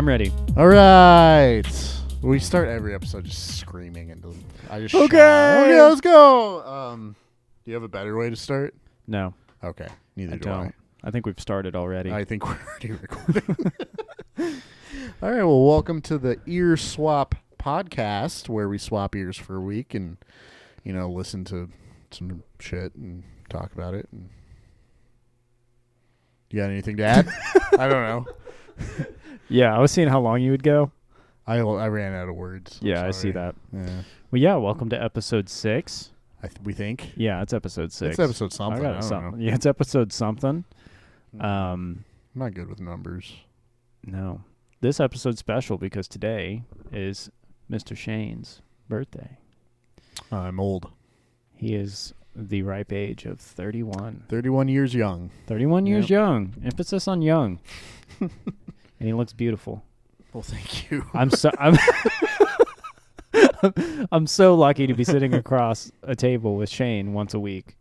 I'm ready. All right. We start every episode just screaming and I just Okay. shout, okay, let's go. Do you have a better way to start? No, Okay. Neither I do don't. I think we've started already. I think we're already recording. All right. Well, welcome to the Ear Swap podcast, where we swap ears for a week and, listen to some shit and talk about it. And you got anything to add? I don't know. Yeah, I was seeing how long you would go. I ran out of words. Yeah, I see that. Yeah. Well, yeah, welcome to episode 6. We think. Yeah, it's episode 6. It's episode something. I don't know. Yeah, it's episode something. I'm not good with numbers. No. This episode's special because today is Mr. Chayne's birthday. I'm old. He is the ripe age of 31. 31 years young. 31 years young. Emphasis on young. And he looks beautiful. Well, thank you. I'm so lucky to be sitting across a table with Chayne once a week.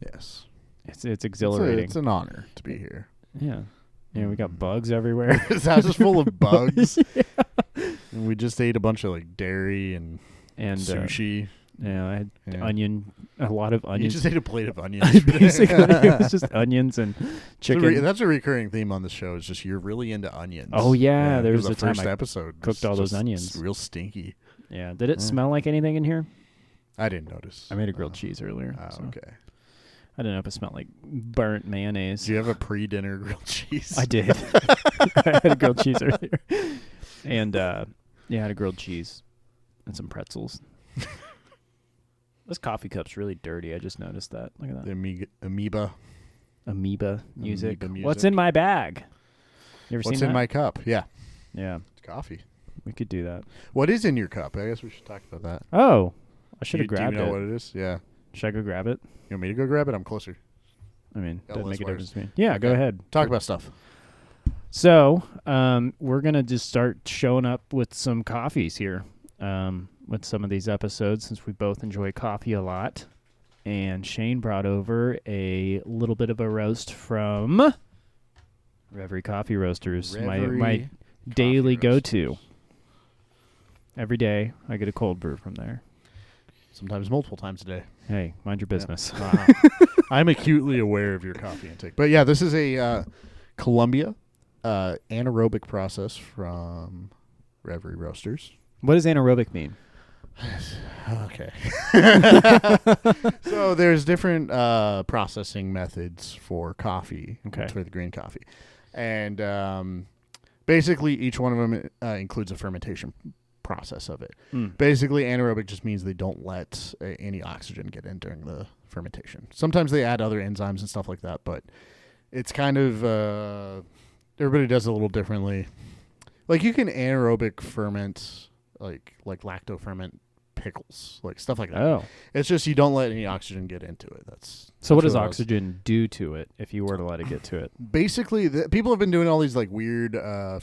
Yes. It's exhilarating. It's an honor to be here. Yeah. Yeah, we got bugs everywhere. This house is full of bugs. Yeah. And we just ate a bunch of dairy and sushi. Yeah, I had a lot of You onions. just ate a plate of onions. Basically, it was just onions and chicken. That's a recurring theme on the show. Is just you're really into onions. Oh yeah, there was the a time first I episode cooked all those onions. Real stinky. Yeah, did it smell like anything in here? I didn't notice. I made a grilled cheese earlier. Oh, so okay. I don't know if it smelled like burnt mayonnaise. Do you have a pre-dinner grilled cheese? I did. I had a grilled cheese earlier, and I had a grilled cheese and some pretzels. This coffee cup's really dirty. I just noticed that. Look at that. The amoeba music. Amoeba music. What's in my bag? You ever seen What's that? in my cup? Yeah. Yeah, It's coffee. we could do that. What is in your cup? I guess we should talk about that. Oh, I should have grabbed Do you know it. what it is? Yeah. Should I go grab it? You want me to go grab it? I'm closer. I mean, Yeah, doesn't less make a wires. difference to me. Yeah, go Okay. ahead. Talk about stuff. So, we're going to just start showing up with some coffees here with some of these episodes since we both enjoy coffee a lot. And Chayne brought over a little bit of a roast from Reverie Coffee Roasters, my daily go-to. Every day I get a cold brew from there. Sometimes multiple times a day. Hey, mind your business. Yeah. I'm acutely aware of your coffee intake. But yeah, this is a Columbia anaerobic process from Reverie Roasters. What does anaerobic mean? Okay. So there's different processing methods for coffee, for the green coffee. And basically each one of them includes a fermentation process of it. Basically, anaerobic just means they don't let any oxygen get in during the fermentation. Sometimes they add other enzymes and stuff like that, but it's kind of everybody does it a little differently. Like you can anaerobic ferment like lacto ferment pickles, like stuff like that. Oh. It's just you don't let any oxygen get into it. So what does oxygen do to it if you were to let it get to it? Basically, people have been doing all these like weird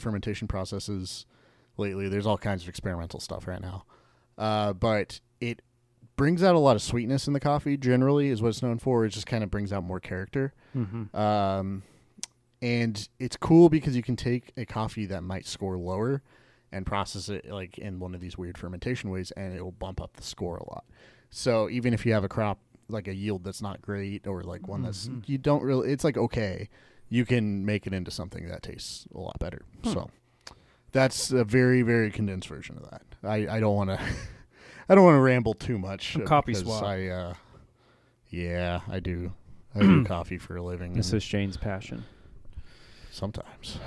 fermentation processes lately. There's all kinds of experimental stuff right now. But it brings out a lot of sweetness in the coffee, generally, is what it's known for. It just kind of brings out more character. Mm-hmm. And it's cool because you can take a coffee that might score lower and process it like in one of these weird fermentation ways, and it will bump up the score a lot. So even if you have a crop, like a yield that's not great, or like one that's, you don't really, it's like, okay, you can make it into something that tastes a lot better. So that's a very, very condensed version of that. I don't want to, I don't want to ramble too much. A coffee swap. I do. I do coffee for a living. This is Chayne's passion. Sometimes.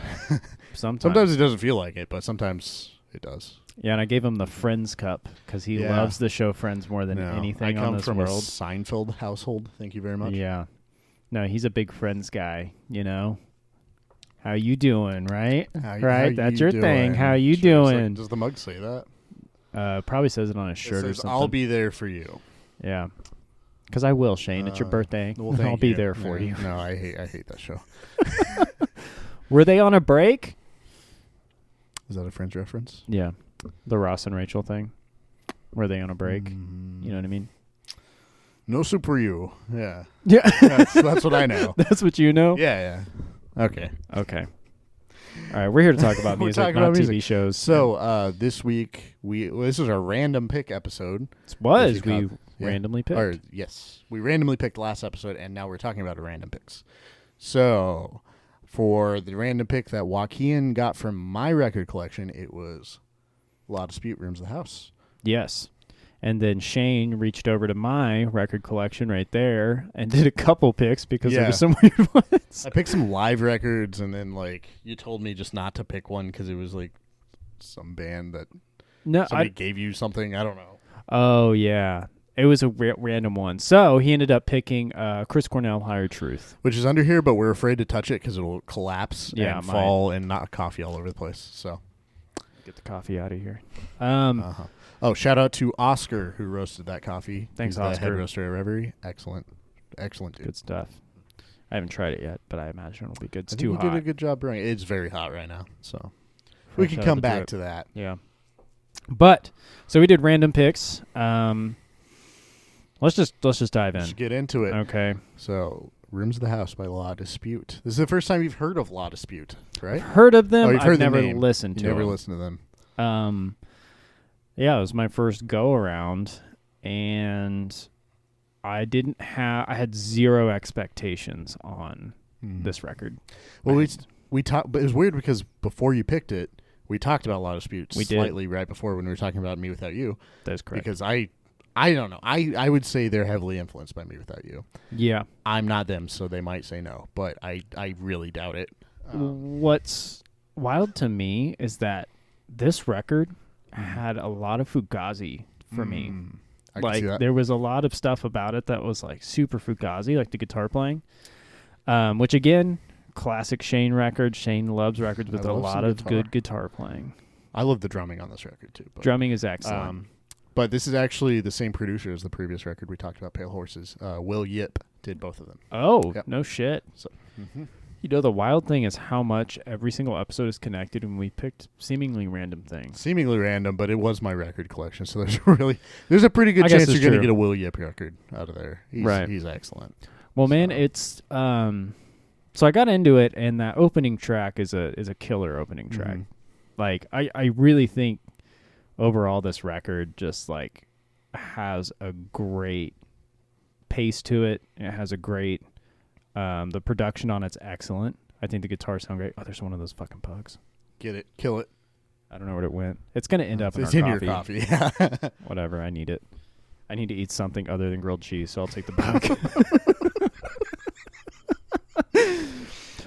Sometimes it doesn't feel like it, but sometimes it does. Yeah, and I gave him the Friends cup because he loves the show Friends more than anything on this world. I come from a Seinfeld household. Thank you very much. Yeah. No, he's a big Friends guy, you know. How you doing, right? Right? That's your thing. How you doing? Like, does the mug say that? Probably says it on his shirt or something. I'll be there for you. Yeah. Because I will, Chayne. It's your birthday. Well, I'll be there for you. No, I hate that show. Were they on a break? Is that a Friends reference? Yeah. The Ross and Rachel thing. Were they on a break? You know what I mean? No super you. Yeah. Yeah. That's what I know. That's what you know? Yeah. Okay. All right, we're here to talk about music, not TV shows. So this week this is our random pick episode. We randomly picked. We randomly picked last episode, and now we're talking about random picks. So for the random pick that Wakinyan got from my record collection, it was La Dispute, Rooms of the House. Yes. And then Chayne reached over to my record collection right there and did a couple picks because there were some weird ones. I picked some live records, and then you told me just not to pick one because it was some band that somebody gave you something. I don't know. Oh, yeah. It was a random one. So he ended up picking Chris Cornell, Higher Truth. Which is under here, but we're afraid to touch it because it will collapse and fall and knock coffee all over the place. So get the coffee out of here. Oh, shout out to Oscar who roasted that coffee. Thanks, Oscar. The head roaster at Reverie. Excellent dude. Good stuff. I haven't tried it yet, but I imagine it'll be good. It's too hot. You did a good job brewing it. It's very hot right now, so we can come back to that. Yeah. But so we did random picks. Let's just dive in. Let's get into it. Okay. So, Rooms of the House by La Dispute. This is the first time you've heard of La Dispute, right? I've heard of them. You've heard never listened to them. Never listened to them. Yeah, it was my first go around, and I had zero expectations on this record. Well, we talked, but it was weird because before you picked it, we talked about La Dispute slightly right before when we were talking about Me Without You. That's correct. Because I don't know. I would say they're heavily influenced by Me Without You. Yeah. I'm not them, so they might say no, but I really doubt it. What's wild to me is that this record had a lot of Fugazi for me. There was a lot of stuff about it that was super Fugazi, like the guitar playing, which again, classic Chayne record. Chayne loves records with a lot of good guitar playing. I love the drumming on this record too. Drumming is excellent. But this is actually the same producer as the previous record we talked about, Pale Horses. Will Yip did both of them. Oh, yep. No shit. So, the wild thing is how much every single episode is connected, and we picked seemingly random things. Seemingly random, but it was my record collection, so there's a pretty good chance you're going to get a Will Yip record out of there. He's excellent. Well, man, it's so I got into it, and that opening track is a killer opening track. I really think overall this record just has a great pace to it. It has a great the production on it's excellent. I think the guitars sound great. Oh, there's one of those fucking pugs. Get it. Kill it. I don't know where it went. It's going to end up in our coffee. It's in your coffee, yeah. Whatever, I need it. I need to eat something other than grilled cheese, so I'll take the bug.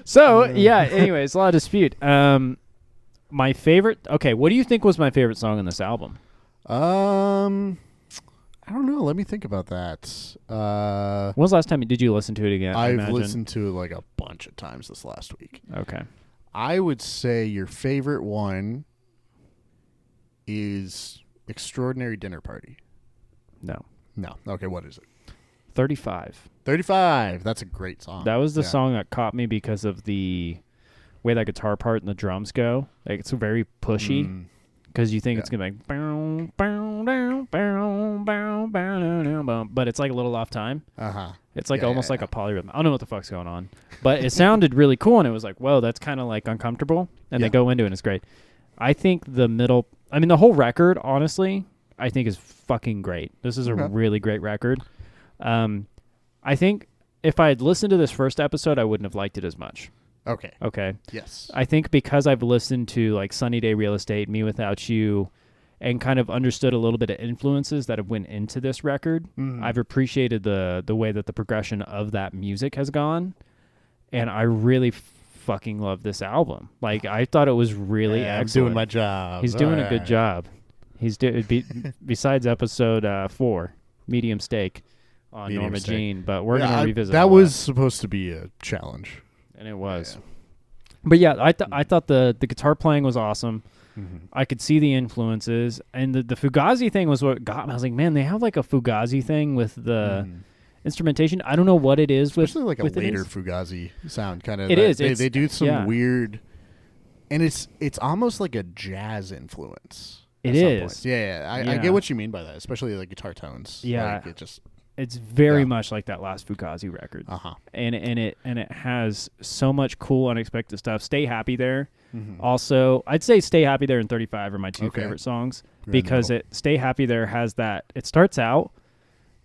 So, yeah, anyways, La Dispute. My favorite... Okay, what do you think was my favorite song on this album? I don't know. Let me think about that. When was the last time did you listen to it again? I've listened to it a bunch of times this last week. Okay. I would say your favorite one is Extraordinary Dinner Party. No. Okay, what is it? 35. 35. That's a great song. That was the song that caught me because of the way that guitar part and the drums go. It's very pushy. Because you think it's going to be bow, bow, down, bow, bow, bow, bow, but it's a little off time. It's almost like a polyrhythm. I don't know what the fuck's going on. But it sounded really cool, and it was whoa, that's kind of uncomfortable. And they go into it, and it's great. I think the whole record, honestly, I think is fucking great. This is a really great record. I think if I had listened to this first episode, I wouldn't have liked it as much. Okay. Yes. I think because I've listened to Sunny Day Real Estate, Me Without You, and kind of understood a little bit of influences that have went into this record, I've appreciated the way that the progression of that music has gone, and I really fucking love this album. I thought it was really excellent. I'm doing my job. He's doing a good job. He's besides episode 4, Medium Steak on Norma Jean, but we're going to revisit that. Was supposed to be a challenge. And it was. Yeah. But yeah, I thought the guitar playing was awesome. I could see the influences. And the Fugazi thing was what got me. I was like, man, they have a Fugazi thing with the instrumentation. I don't know what it is. Especially a later Fugazi sound. Kind of. It is. They do some weird... And it's almost like a jazz influence. It is. Yeah, I get what you mean by that, especially guitar tones. Yeah. It's very much like that last Fugazi record. And it has so much cool, unexpected stuff. Stay Happy There. Also, I'd say Stay Happy There and 35 are my two favorite songs because Stay Happy There has that. It starts out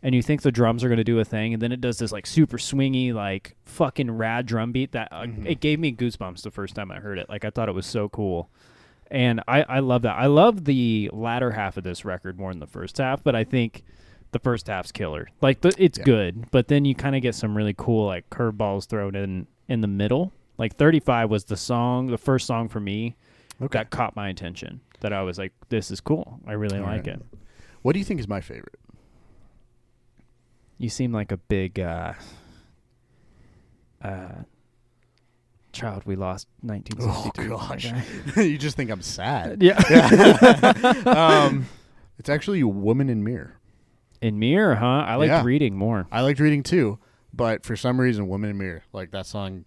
and you think the drums are going to do a thing, and then it does this like super swingy, like fucking rad drum beat that it gave me goosebumps the first time I heard it. Like I thought it was so cool. And I love that. I love the latter half of this record more than the first half, but I think the first half's killer. Like it's good, but then you kind of get some really cool like curveballs thrown in the middle. Like 35 was the first song for me that caught my attention. That I was like, this is cool. I really like it. What do you think is my favorite? You seem like a big child we lost 1962. Oh gosh. You just think I'm sad. Yeah. It's actually Woman in Mirror. In Mirror, huh? I liked Reading more. I liked Reading too, but for some reason Woman in Mirror, like that song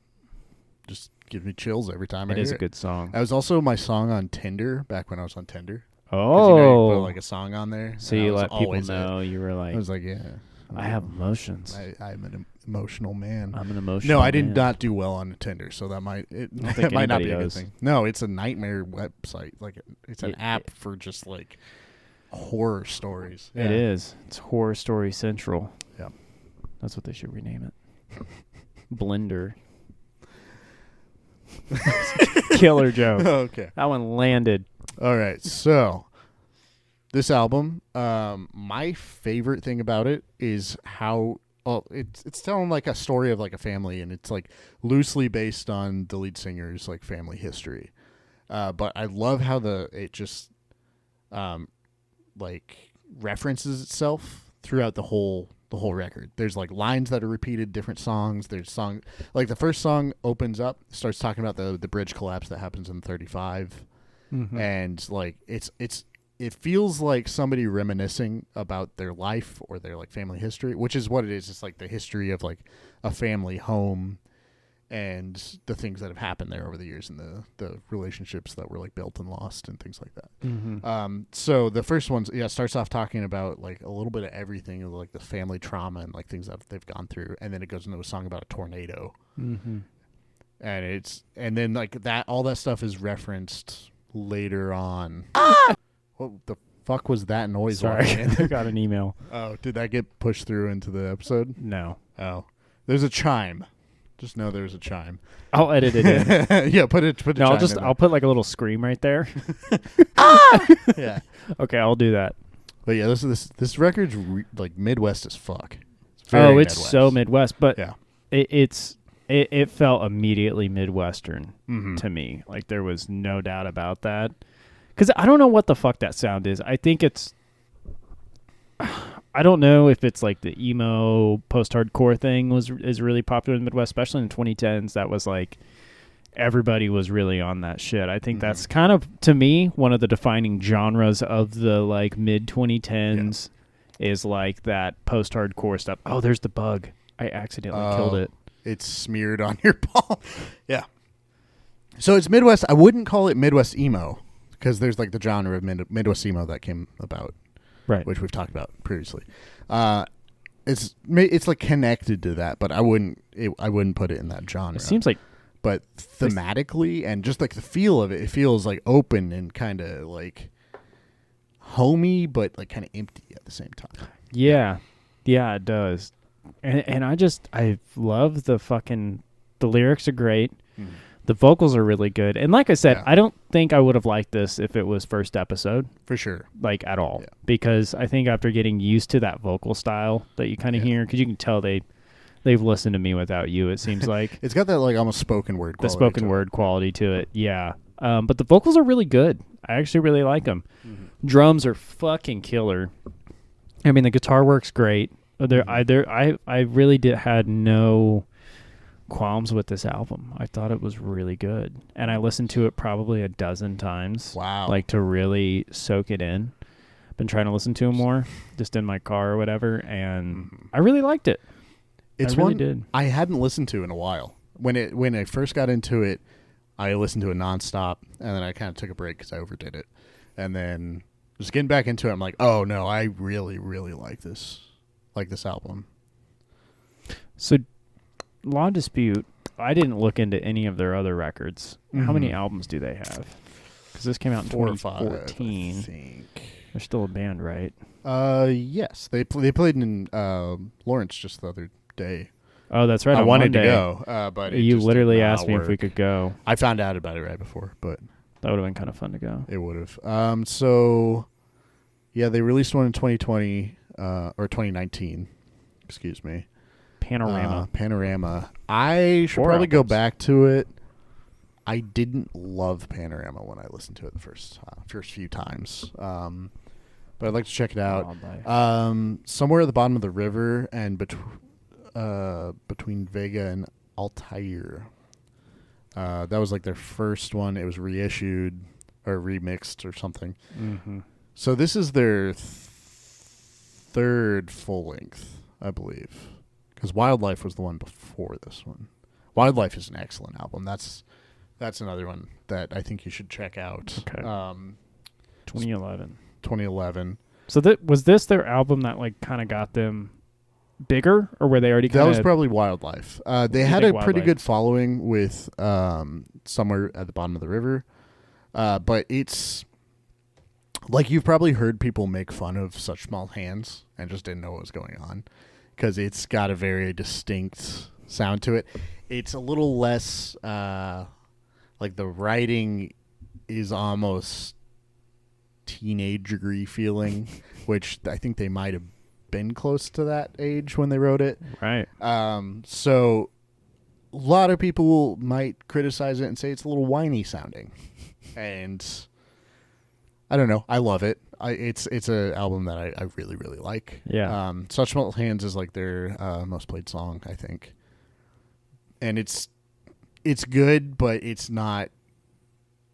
just gives me chills every time I hear it. It is a good song. That was also my song on Tinder back when I was on Tinder. Oh. You put like a song on there. So you let people know you were like, I was like, yeah. I have emotions. I'm an emotional man. I'm an emotional man. No, I did not do well on Tinder, so that might not be a good thing. No, it's a nightmare website. Like it's an app for just like horror stories. Yeah. It is. It's Horror Story Central. Yeah. That's what they should rename it. Blender. Killer joke. Okay. That one landed. All right. So this album, my favorite thing about it is how it's telling like a story of like a family, and it's like loosely based on the lead singer's like family history. But I love how it just like references itself throughout the whole record. There's like lines that are repeated, different songs. There's song like the first song opens up, starts talking about the bridge collapse that happens in 35, and like it feels like somebody reminiscing about their life or their like family history, which is what it is. It's like the history of like a family home and the things that have happened there over the years and the relationships that were like built and lost and things like that. So the first one starts off talking about like a little bit of everything, like the family trauma and like things that they've gone through, and then it goes into a song about a tornado. And then like that, all that stuff is referenced later on. What the fuck was that noise? Sorry, I got an email. Oh, did that get pushed through into the episode? No. Oh, there's a chime. Just know there's a chime. I'll edit it in. Yeah, put it. No, I'll put like a little scream right there. Yeah. Okay, I'll do that. But yeah, this record's like Midwest as fuck. It's Midwest. So Midwest, but yeah, it felt immediately Midwestern to me. Like there was no doubt about that. Because I don't know what the fuck that sound is. I think it's... I don't know if it's like the emo post-hardcore thing is really popular in the Midwest, especially in the 2010s. That was like... Everybody was really on that shit. I think that's kind of, to me, one of the defining genres of the like mid-2010s is like that post-hardcore stuff. Oh, there's the bug. I accidentally killed it. It's smeared on your palm. Yeah. So it's Midwest. I wouldn't call it Midwest emo. Because there's like the genre of Midwest emo that came about, right? Which we've talked about previously. It's like connected to that, but I wouldn't put it in that genre. It seems like, but thematically and just like the feel of it, it feels like open and kind of like homey, but like kind of empty at the same time. Yeah, it does. And I love the lyrics are great. The vocals are really good. And like I said, I don't think I would have liked this if it was first episode. For sure. Like at all. Yeah. Because I think after getting used to that vocal style that you kind of hear, because you can tell they've listened to me without you, it seems like. It's got that like almost spoken word quality. The spoken word quality to it, yeah. But the vocals are really good. I actually really like them. Drums are fucking killer. I mean, the guitar works great. I really had no qualms with this album. I thought it was really good, and I listened to it probably a dozen times. Wow! Like to really soak it in. Been trying to listen to it more, just in my car or whatever, and I really liked it. It's one I hadn't listened to in a while. When I first got into it, I listened to it nonstop, and then I kind of took a break because I overdid it, and then just getting back into it, I'm like, oh no, I really, really like this. like this album. So, Law Dispute, I didn't look into any of their other records. Mm-hmm. How many albums do they have? Because this came out in 2014. 5, I think. They're still a band, right? Yes. They played in Lawrence just the other day. Oh, that's right. I wanted Monday. to go, but you literally asked me if we could go. I found out about it right before, but that would have been kind of fun to go. It would have. So, yeah, they released one in 2020 or 2019. Excuse me. Panorama. I should probably go back to it. I didn't love Panorama when I listened to it the first few times. But I'd like to check it out. Somewhere at the bottom of the river and between Vega and Altair. That was like their first one. It was reissued or remixed or something. Mm-hmm. So this is their third full length, I believe. Because Wildlife was the one before this one. Wildlife is an excellent album. That's another one that I think you should check out. Okay. 2011. So was this their album that like kind of got them bigger, or were they already? That was probably Wildlife. They had a pretty good following with Somewhere at the Bottom of the River, but it's like you've probably heard people make fun of Such Small Hands and just didn't know what was going on because it's got a very distinct sound to it. It's a little less like the writing is almost teenagery feeling, which I think they might have been close to that age when they wrote it. Right. So a lot of people might criticize it and say it's a little whiny sounding. And I don't know. I love it. It's an album that I really, really like. Yeah. Such Small Hands is like their most played song, I think. And it's good, but it's not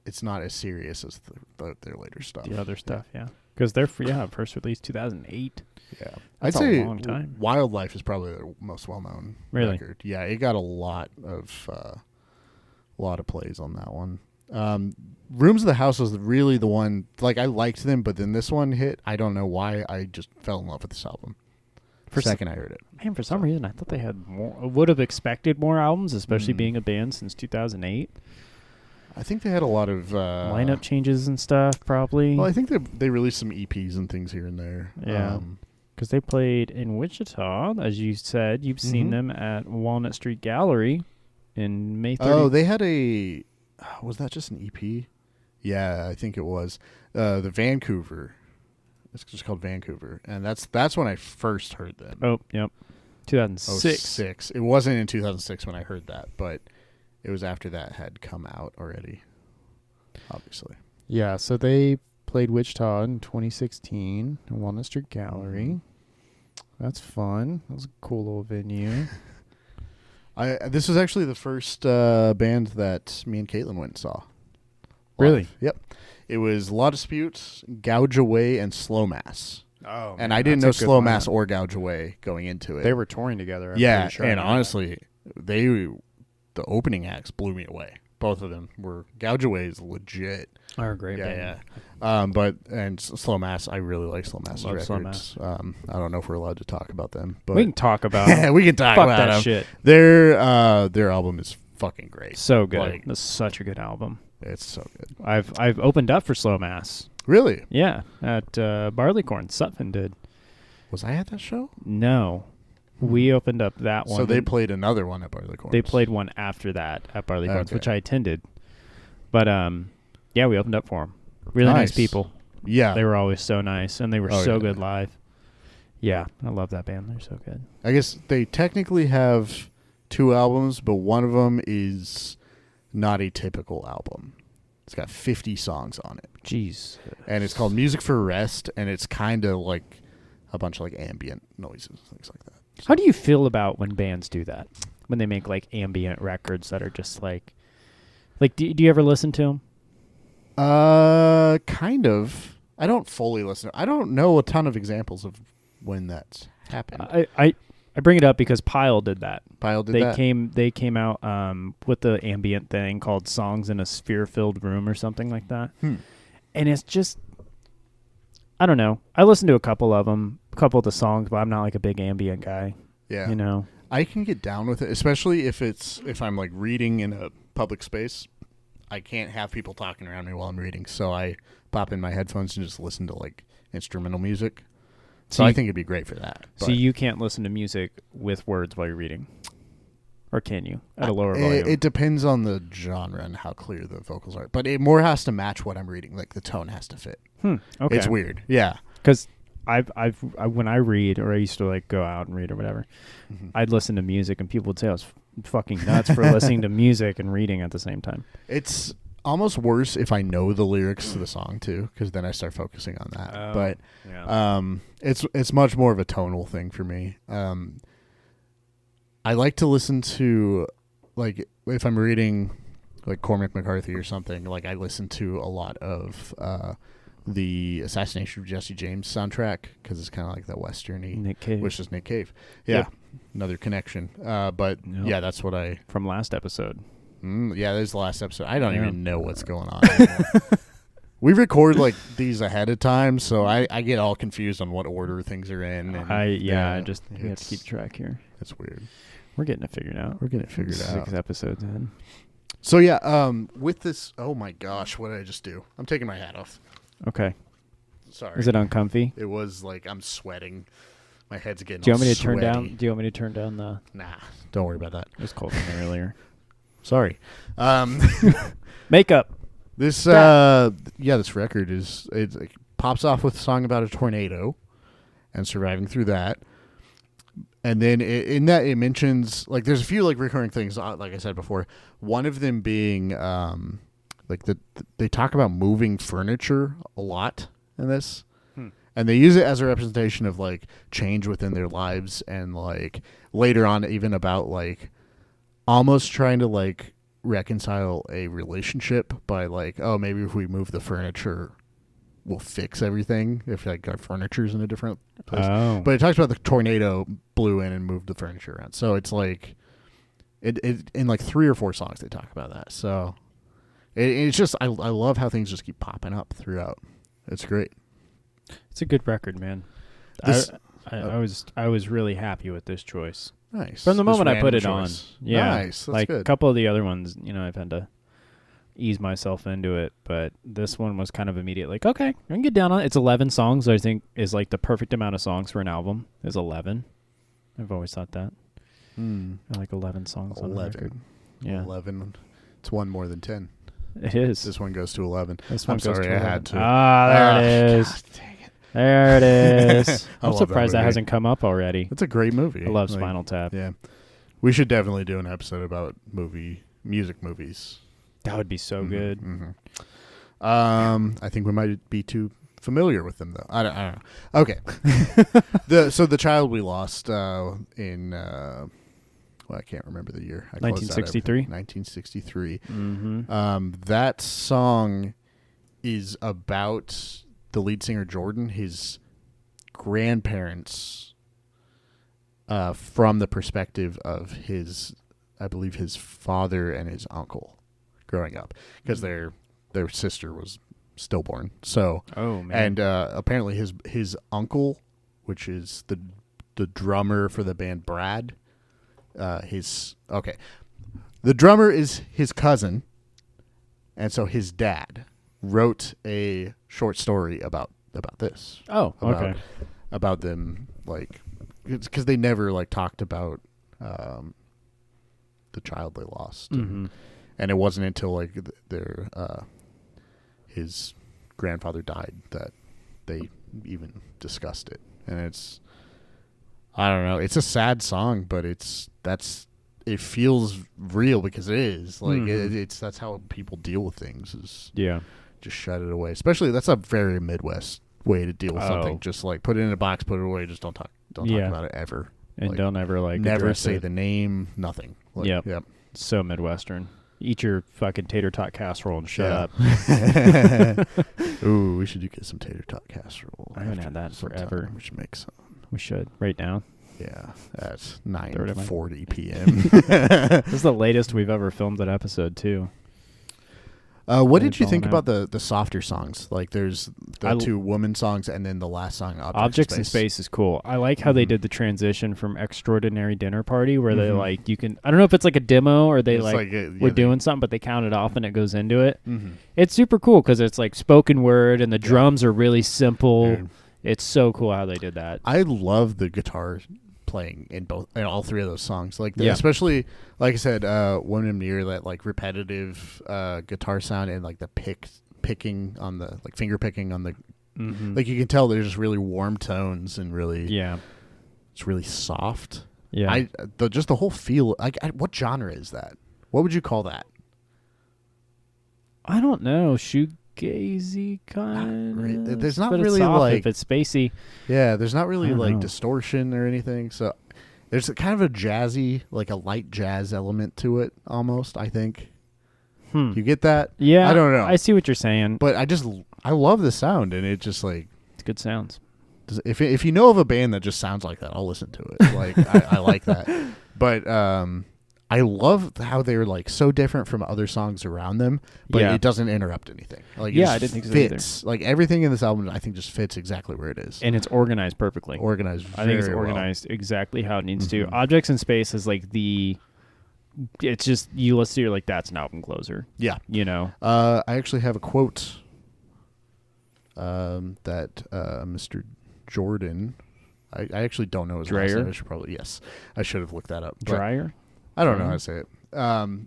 as serious as their later stuff. The other stuff, yeah. Because they're first release 2008. Yeah, That's I'd say a long time. Wildlife is probably their most well-known record. Yeah, it got a lot of plays on that one. Rooms of the House was really the one. Like I liked them, but then this one hit. I don't know why. I just fell in love with this album. The second I heard it. Man, for some reason, I thought they had more. Would have expected more albums, especially being a band since 2008. I think they had a lot of lineup changes and stuff, probably. Well, I think they released some EPs and things here and there. Yeah, because they played in Wichita, as you said. You've seen them at Walnut Street Gallery in May 30th. Oh, they had a. Was that just an EP? Yeah, I think it was. The Vancouver. It's just called Vancouver, and that's when I first heard them. Oh, yep, 2006. 06. It wasn't in 2006 when I heard that, but it was after that had come out already, obviously. Yeah, so they played Wichita in 2016 at Walnut Street Gallery. That's fun. That was a cool little venue. This was actually the first band that me and Caitlin went and saw. Really? Live. Yep. It was Law Dispute, Gouge Away, and Slow Mass. Oh, and I didn't know Slow Mass or Gouge Away going into it. They were touring together. I'm sure. And honestly, the opening acts blew me away. Both of them were. Gouge Away is legit. They're a great band. Yeah. Slow Mass, I really like Slow Mass's records. Slow Mass. I don't know if we're allowed to talk about them, but we can talk about them. We can talk Fuck about that them. shit. Their album is fucking great. So good. It's such a good album. It's so good. I've opened up for Slow Mass. Really? Yeah, at Barleycorn. Sutphin did. Was I at that show? No. We opened up that one. So they played another one at Barleycorn. They played one after that at Barleycorn, which I attended. But yeah, we opened up for them. Really nice people. Yeah. They were always so nice, and they were so good live. Yeah, I love that band. They're so good. I guess they technically have 2 albums, but one of them is not a typical album. It's got 50 songs on it. Jeez. And it's called Music for Rest, and it's kind of like a bunch of like ambient noises, things like that. So. How do you feel about when bands do that? When they make like ambient records that are just like do you ever listen to them? Kind of. I don't fully listen. I don't know a ton of examples of when that's happened. I bring it up because Pile did that. They came out with the ambient thing called Songs in a Sphere-Filled Room or something like that. And it's just, I don't know. I listened to a couple of them, couple of the songs, but I'm not like a big ambient guy. Yeah. You know? I can get down with it, especially if I'm like reading in a public space. I can't have people talking around me while I'm reading, so I pop in my headphones and just listen to like instrumental music. So I think it'd be great for that. So you can't listen to music with words while you're reading? Or can you? At a lower volume? It depends on the genre and how clear the vocals are. But it more has to match what I'm reading. Like the tone has to fit. Okay. It's weird. Yeah. Because when I read, or I used to like go out and read or whatever, I'd listen to music and people would say I was fucking nuts for listening to music and reading at the same time. It's almost worse if I know the lyrics to the song too, because then I start focusing on that. But it's much more of a tonal thing for me. I like to listen to, like, if I'm reading like Cormac McCarthy or something, like I listen to a lot of the Assassination of Jesse James soundtrack, because it's kind of like that westerny, Nick Cave. which is Nick Cave. Yeah, another connection. But yeah, that's what I from last episode. Yeah, there's the last episode. I don't even know what's going on anymore. We record like these ahead of time, so I get all confused on what order things are in. And, we have to keep track here. It's weird. We're getting it figured out. We're getting it figured out. 6 episodes in. So yeah, with this, oh my gosh, what did I just do? I'm taking my hat off. Okay. Sorry. Is it uncomfy? It was like I'm sweating. My head's getting. Do you want me to sweaty. turn down? Do you want me to turn down the? Nah, don't worry about that. It was cold in there earlier. Sorry. Makeup. This this record it pops off with a song about a tornado and surviving through that. And then in that it mentions, like, there's a few like recurring things, like I said before. One of them being like they talk about moving furniture a lot in this. And they use it as a representation of like change within their lives, and like later on even about like almost trying to like reconcile a relationship by like, oh, maybe if we move the furniture we'll fix everything if like our furniture's in a different place. But it talks about the tornado blew in and moved the furniture around. So it's like it in like 3 or 4 songs they talk about that. So it's just I love how things just keep popping up throughout. It's great. It's a good record, man. I was really happy with this choice. Nice. From the moment I put it on. Yeah. Nice. That's like good. A couple of the other ones, I've had to ease myself into it, but this one was kind of immediate. Like, okay, I can get down on it. It's 11 songs, I think is like the perfect amount of songs for an album is 11. I've always thought that. I like 11 songs on the record. Yeah. 11. It's one more than 10. It is. This one goes to 11. This one I'm goes sorry, to 11. I had to. There it is. God, dang it. There it is. I'm surprised that movie. hasn't come up already. It's a great movie. I love Spinal Tap. Yeah. We should definitely do an episode about music movies. That would be so good. Mm-hmm. I think we might be too familiar with them, though. I don't know. Okay. So the child we lost in, I can't remember the year. 1963? 1963. Mm-hmm. That song is about the lead singer, Jordan, his grandparents, from the perspective of his, I believe, his father and his uncle growing up, because their sister was stillborn. So, and apparently his uncle, which is the drummer for the band Brad, the drummer is his cousin, and so his dad wrote a short story about this. About them, like, because they never like talked about the child they lost. Mm-hmm. And it wasn't until like his grandfather died that they even discussed it. And it's, I don't know, it's a sad song, but it feels real because it is. Like that's how people deal with things, is just shut it away. Especially that's a very Midwest way to deal with something. Just like put it in a box, put it away, just don't talk about it ever. And like, don't ever like never say the name, nothing. Like, yep. So Midwestern. Eat your fucking tater tot casserole and shut up. Ooh, we should get some tater tot casserole. I haven't had that forever. We should make some. We should right now. Yeah, that's 9:40 p.m. This is the latest we've ever filmed an episode too. What did you think about the softer songs? Like there's the two woman songs and then the last song, Objects in Space is cool. I like how they did the transition from Extraordinary Dinner Party where they like, you can, I don't know if it's like a demo or they we're doing something, but they count it off and it goes into it. It's super cool because it's like spoken word and the drums are really simple. It's so cool how they did that. I love the guitar playing in all three of those songs, like especially like I said, One in Near, that like repetitive guitar sound and like the picking on the like finger picking on the like you can tell there's just really warm tones and really it's really soft. Just the whole feel. Like what genre is that? What would you call that? I don't know. Shoegazy kind. Right. There's not really like if it's spacey. Yeah, there's not really like distortion or anything. So there's kind of a jazzy, like a light jazz element to it almost, I think. You get that? Yeah. I don't know. I see what you're saying. But I love the sound, and it just like it's good sounds. If you know of a band that just sounds like that, I'll listen to it. Like I like that. But I love how they're like so different from other songs around them, but it doesn't interrupt anything. Like I didn't think so either. Like everything in this album, I think just fits exactly where it is, and it's organized perfectly. I think it's organized exactly how it needs to. Objects in Space is like it's just you listen to, you're like, that's an album closer. Yeah, you know. I actually have a quote that Mr. Jordan. I actually don't know his last name. I should have looked that up. Dreyer? I don't know how to say it.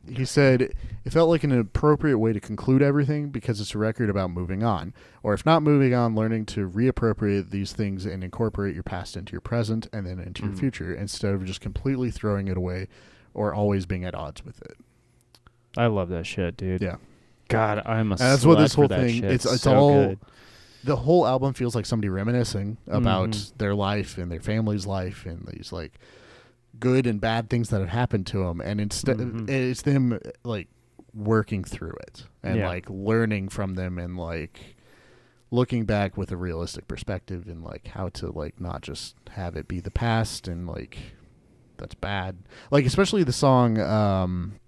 He said, it felt like an appropriate way to conclude everything because it's a record about moving on. Or if not moving on, learning to reappropriate these things and incorporate your past into your present and then into your future instead of just completely throwing it away or always being at odds with it. I love that shit, dude. Yeah. God, I'm a and that's what this whole thing, it's so all good. The whole album feels like somebody reminiscing about their life and their family's life and these like good and bad things that have happened to them, and instead it's them like working through it and like learning from them and like looking back with a realistic perspective and like how to like not just have it be the past and like that's bad. Like especially the song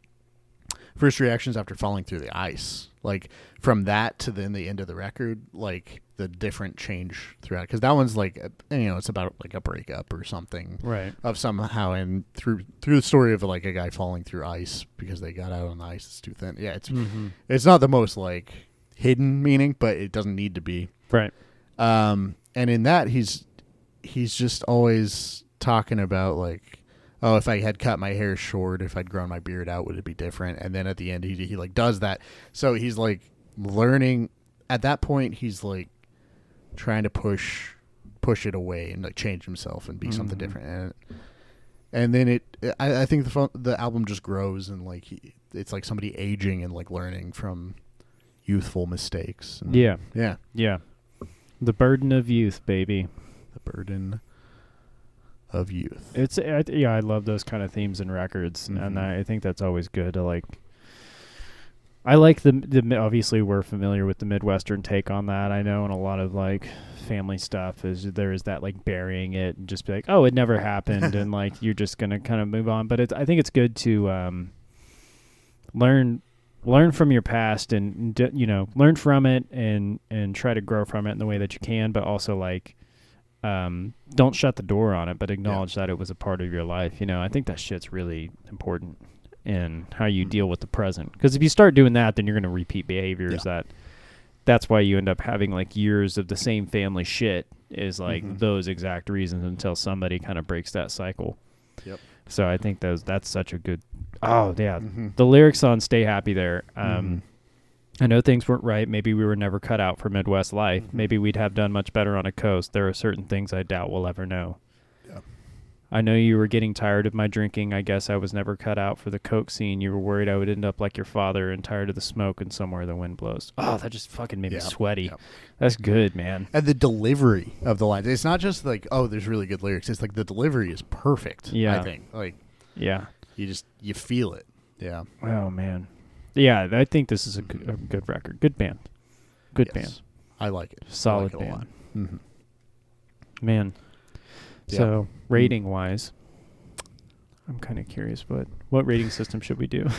First Reactions After Falling Through the Ice, like from that to then the end of the record, like the different change throughout, because that one's like it's about like a breakup or something, right, of somehow, and through the story of like a guy falling through ice because they got out on the ice, it's too thin. It's not the most like hidden meaning, but it doesn't need to be, right. And in that he's just always talking about like, oh, if I had cut my hair short, if I'd grown my beard out, would it be different? And then at the end, he like does that. So he's like learning. At that point, he's like trying to push it away and like change himself and be something different. And then I think the album just grows and like it's like somebody aging and like learning from youthful mistakes. And yeah. The burden of youth, baby. The burden of youth. I love those kind of themes in records, and I think that's always good to like. I like the obviously we're familiar with the Midwestern take on that. I know, and a lot of like family stuff is that like burying it and just be like, oh, it never happened, and like you're just gonna kind of move on. But I think it's good to learn from your past and learn from it and try to grow from it in the way that you can, but also like. Don't shut the door on it, but acknowledge that it was a part of your life. I think that shit's really important in how you deal with the present. Because if you start doing that, then you're going to repeat behaviors that's why you end up having like years of the same family shit is like those exact reasons until somebody kind of breaks that cycle. Yep. So I think that's such a good, the lyrics on Stay Happy there. I know things weren't right. Maybe we were never cut out for Midwest life. Maybe we'd have done much better on a coast. There are certain things I doubt we'll ever know. Yeah. I know you were getting tired of my drinking. I guess I was never cut out for the coke scene. You were worried I would end up like your father and tired of the smoke and somewhere the wind blows. Oh, that just fucking made me sweaty. Yep. That's good, man. And the delivery of the lines. It's not just like, oh, there's really good lyrics. It's like the delivery is perfect, I think. Like, you feel it. Yeah. Oh, man. Yeah, I think this is a good record. Good band. Good band. I like it. Solid band. A lot. Man. So, rating-wise, I'm kind of curious, what rating system should we do?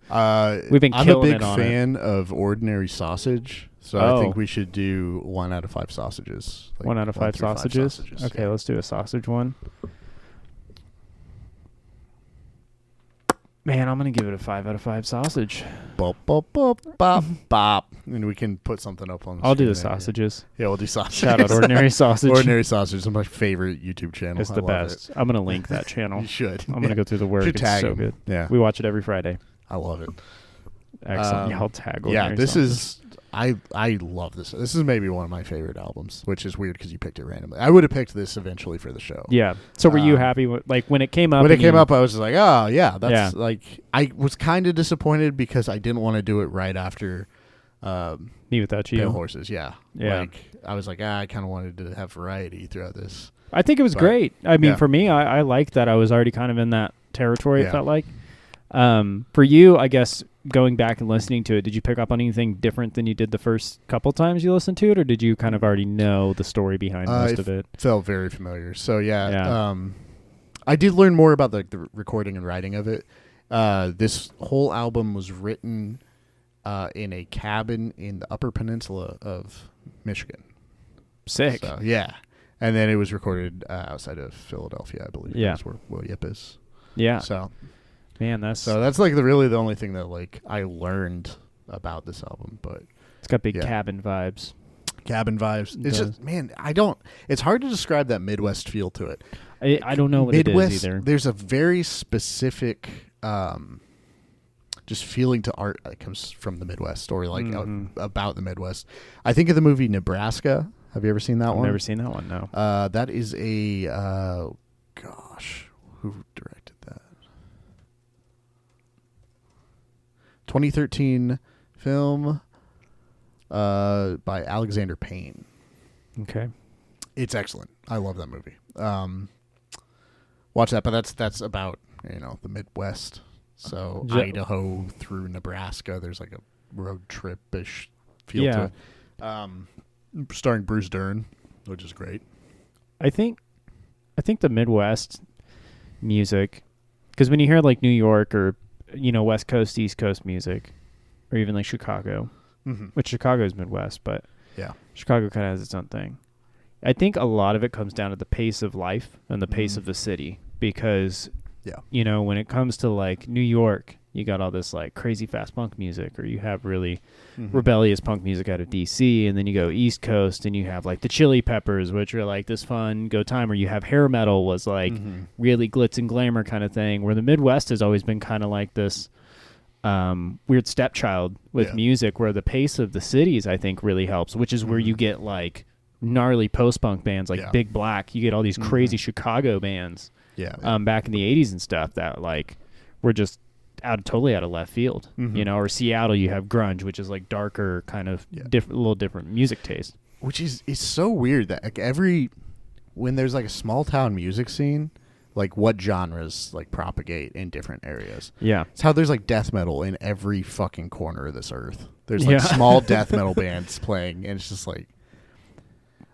We've been killing it on it. I'm a big fan of Ordinary Sausage, so I think we should do 1 out of 5 sausages. Like 1 out of 5 sausages? Okay, let's do a sausage one. Man, I'm going to give it a 5 out of 5 sausage. Bop, bop, bop, bop, bop. And we can put something up on the I'll do the there. sausages. Yeah, we'll do sausages. Shout out Ordinary Sausage. Ordinary Sausage is my favorite YouTube channel. It's the best. I'm going to link that channel. You should. I'm going to go through the work. It's so good. Yeah. We watch it every Friday. I love it. Excellent. I'll tag Ordinary this Sausage. is... I love this. This is maybe one of my favorite albums, which is weird because you picked it randomly. I would have picked this eventually for the show. Yeah. So were you happy with, like, when it came up? When it came up, I was just like, oh, yeah. That's like, I was kind of disappointed because I didn't want to do it right after Me Without You. Pale Horses. Yeah. Like, I was like, I kind of wanted to have variety throughout this. I think it was great. I mean, for me, I liked that I was already kind of in that territory, it felt like. For you, I guess, going back and listening to it, did you pick up on anything different than you did the first couple times you listened to it, or did you kind of already know the story behind most of it? Felt very familiar. So, I did learn more about the recording and writing of it. This whole album was written in a cabin in the Upper Peninsula of Michigan. Sick. So, yeah. And then it was recorded outside of Philadelphia, I believe. Yeah. That's where Will Yip is. Yeah. So... Man, that's like really the only thing that like I learned about this album, but it's got big cabin vibes. Cabin vibes. It's just, man, it's hard to describe that Midwest feel to it. I don't know what Midwest, it is either. There's a very specific just feeling to art that comes from the Midwest or like about the Midwest. I think of the movie Nebraska. Have you ever seen that one? I've never seen that one, no. That is a who directed that? 2013 film by Alexander Payne. Okay. It's excellent. I love that movie. Watch that, but that's about, the Midwest. So Idaho through Nebraska, there's like a road trip-ish feel to it. Starring Bruce Dern, which is great. I think the Midwest music, because when you hear like New York or West Coast, East Coast music, or even like Chicago, which Chicago is Midwest, but Chicago kind of has its own thing. I think a lot of it comes down to the pace of life and the pace of the city, because, when it comes to like New York, you got all this like crazy fast punk music, or you have really rebellious punk music out of DC, and then you go East Coast and you have like the Chili Peppers, which are like this fun go time, or you have hair metal was like really glitz and glamour kind of thing, where the Midwest has always been kind of like this weird stepchild with music, where the pace of the cities I think really helps, which is where you get like gnarly post-punk bands like Big Black. You get all these crazy Chicago bands back in the 80s and stuff that like were just totally out of left field, or Seattle, you have grunge, which is like darker, kind of a little different music taste. Which is so weird that like when there's like a small town music scene, like what genres like propagate in different areas. Yeah. It's how there's like death metal in every fucking corner of this earth. There's like small death metal bands playing, and it's just like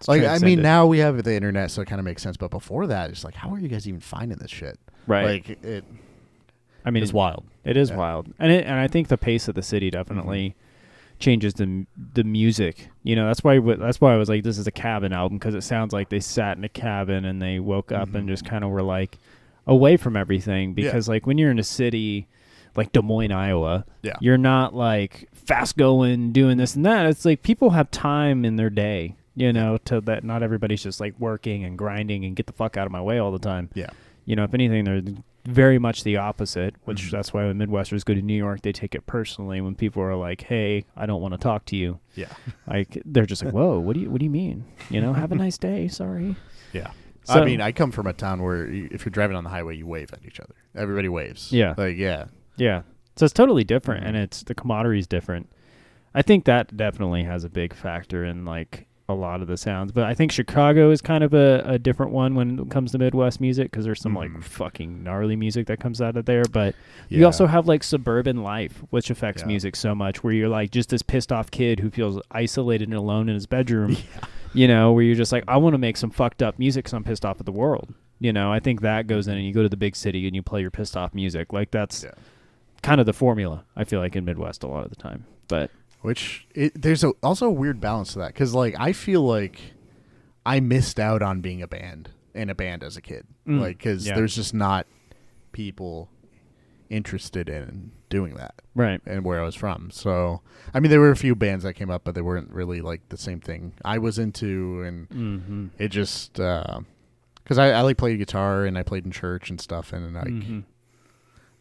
I mean, now we have the internet, so it kind of makes sense. But before that, it's like, how are you guys even finding this shit? Right. Like it's wild. It is wild, and I think the pace of the city definitely changes the music. That's why I was like, this is a cabin album, because it sounds like they sat in a cabin and they woke up and just kind of were like away from everything. Because like when you're in a city like Des Moines, Iowa, you're not like fast going doing this and that. It's like people have time in their day, to that. Not everybody's just like working and grinding and get the fuck out of my way all the time. Yeah. If anything, they're very much the opposite, which that's why when Midwesterners go to New York, they take it personally when people are like, "Hey, I don't want to talk to you." Yeah. Like they're just like, "Whoa, what do you mean? Have a nice day. Sorry." Yeah. So, I mean, I come from a town where if you're driving on the highway, you wave at each other. Everybody waves. Yeah. Like, yeah. Yeah. So it's totally different, and the camaraderie is different. I think that definitely has a big factor in like a lot of the sounds, but I think Chicago is kind of a different one when it comes to Midwest music, because there's some like fucking gnarly music that comes out of there, but you also have like suburban life, which affects music so much, where you're like just this pissed off kid who feels isolated and alone in his bedroom, where you're just like, I want to make some fucked up music because I'm pissed off at the world. I think that goes in, and you go to the big city and you play your pissed off music. Like that's kind of the formula, I feel like, in Midwest a lot of the time. But there's also a weird balance to that, because like I feel like I missed out on being in a band as a kid, like because there's just not people interested in doing that, right? And where I was from, so I mean, there were a few bands that came up, but they weren't really like the same thing I was into, and it just because I like played guitar and I played in church and stuff, and like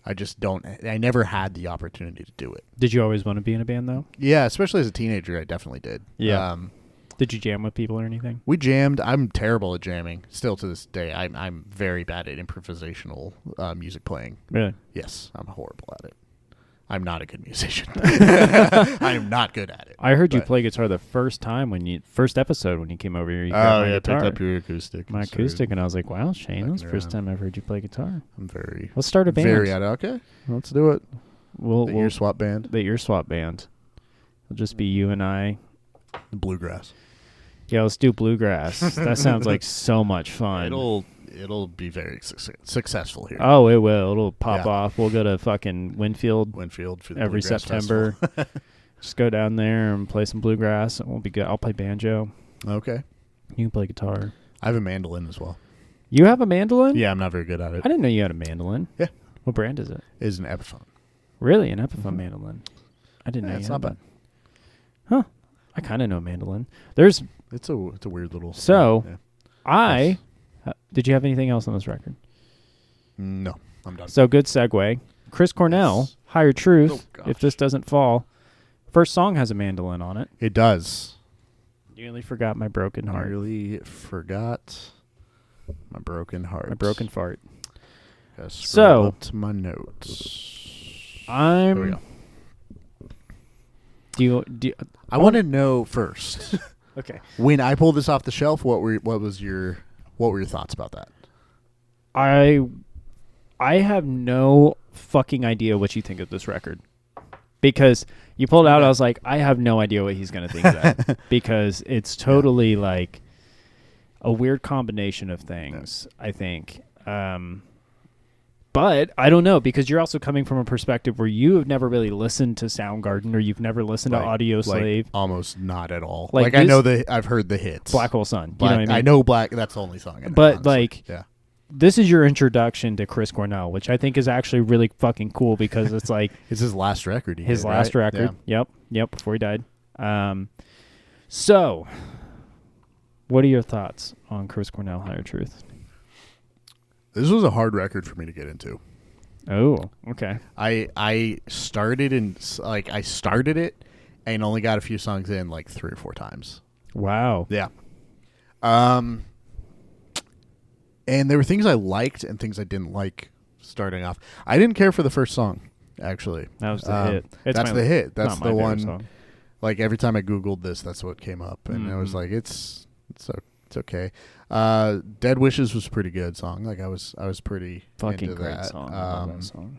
I never had the opportunity to do it. Did you always want to be in a band though? Yeah, especially as a teenager, I definitely did. Yeah. Did you jam with people or anything? We jammed. I'm terrible at jamming. Still to this day, I'm very bad at improvisational music playing. Really? Yes, I'm horrible at it. I'm not a good musician. I am not good at it. I heard you play guitar the first episode when you came over here. You I picked up your acoustic. My acoustic, and I was like, wow, Chayne, that's the first time I've heard you play guitar. Let's start a band. Okay, let's do it. We'll ear swap band. The ear swap band. It'll just be you and I. The bluegrass. Yeah, let's do bluegrass. That sounds like so much fun. It'll be very successful here. Oh, it will. It'll pop off. We'll go to fucking Winfield for the every September. Just go down there and play some bluegrass, and we'll be good. I'll play banjo. Okay. You can play guitar. I have a mandolin as well. You have a mandolin? Yeah, I'm not very good at it. I didn't know you had a mandolin. Yeah. What brand is it? It's an Epiphone. Really? An Epiphone mandolin? I didn't know you it's had not bad. That. Huh. I kind of know a mandolin. It's a weird little... So, did you have anything else on this record? No, I'm done. So, good segue. Chris Cornell, Higher Truth, If This Doesn't Fall. First song has a mandolin on it. It does. Nearly forgot my broken heart. Nearly forgot my broken heart. My broken fart. So, up to my notes. There we go. I want to know first. Okay. When I pulled this off the shelf, what were your thoughts about that? I have no fucking idea what you think of this record. Because you pulled it out, I was like, I have no idea what he's going to think of that. Because it's totally like a weird combination of things, I think. But I don't know, because you're also coming from a perspective where you have never really listened to Soundgarden, or you've never listened to Audio Slave. Almost not at all. Like I know I've heard the hits. Black Hole Sun. You know what I mean? I know Black. That's the only song I know. But this is your introduction to Chris Cornell, which I think is actually really fucking cool, because it's like it's his last record. Last record. Yeah. Yep. Before he died. So, what are your thoughts on Chris Cornell, Higher Truth? This was a hard record for me to get into. Oh, okay. I started it and only got a few songs in like 3 or 4 times. Wow. Yeah. And there were things I liked and things I didn't like starting off. I didn't care for the first song, actually. That was the hit. That's the hit. That's the one. Song. Like every time I Googled this, that's what came up, and I was like, it's okay. Dead Wishes was a pretty good song. Like I was pretty fucking into great that. song. I love that song.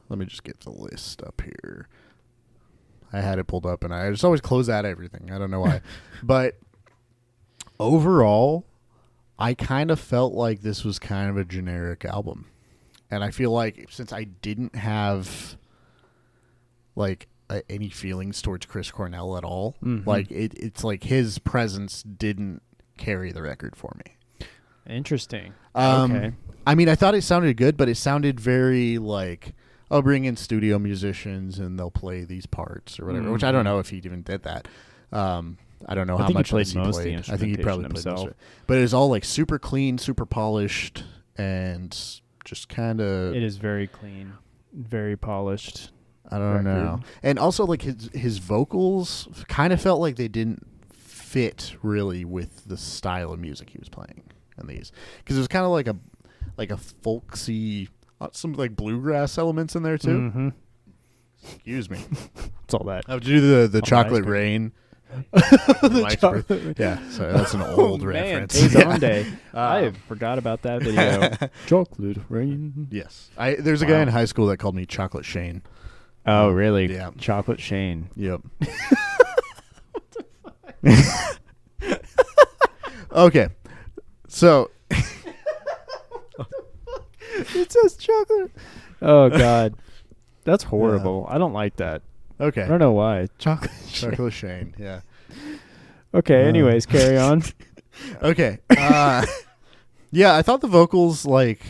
Let me just get the list up here. I had it pulled up, and I just always close out everything. I don't know why, but overall, I kind of felt like this was kind of a generic album, and I feel like since I didn't have like any feelings towards Chris Cornell at all. Like it's like his presence didn't carry the record for me. Interesting. Okay. I mean, I thought it sounded good, but it sounded very like, I'll bring in studio musicians and they'll play these parts or whatever, which I don't know if he even did that. I don't know how much he played. I think he probably played most of it. But it was all like super clean, super polished, and just kind of... It is very clean, very polished. I don't know. And also, like, his vocals kind of felt like they didn't fit really with the style of music he was playing in these. Because it was kind of like a folksy, some like bluegrass elements in there too. Mm-hmm. Excuse me. It's all that. I would do the Chocolate Rain. Yeah, so that's an old reference. I forgot about that video. Chocolate Rain. Yes. There's a guy in high school that called me Chocolate Chayne. Oh, really? Yeah. Chocolate Chayne. Yep. What the fuck? Okay. So It says chocolate. Oh God, that's horrible. I don't like that. Okay. I don't know why. Chocolate Chayne. Yeah. Okay. Anyways, carry on. Okay. Yeah, I thought the vocals like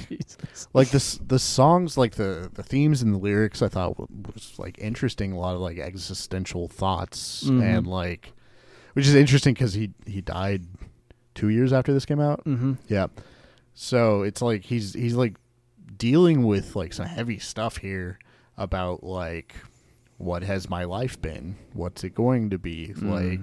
the songs, like the themes and the lyrics, I thought was like interesting. A lot of like existential thoughts and like, which is interesting because he died 2 years after this came out. Mm-hmm. Yeah, so it's like he's like dealing with like some heavy stuff here about like what has my life been, what's it going to be like.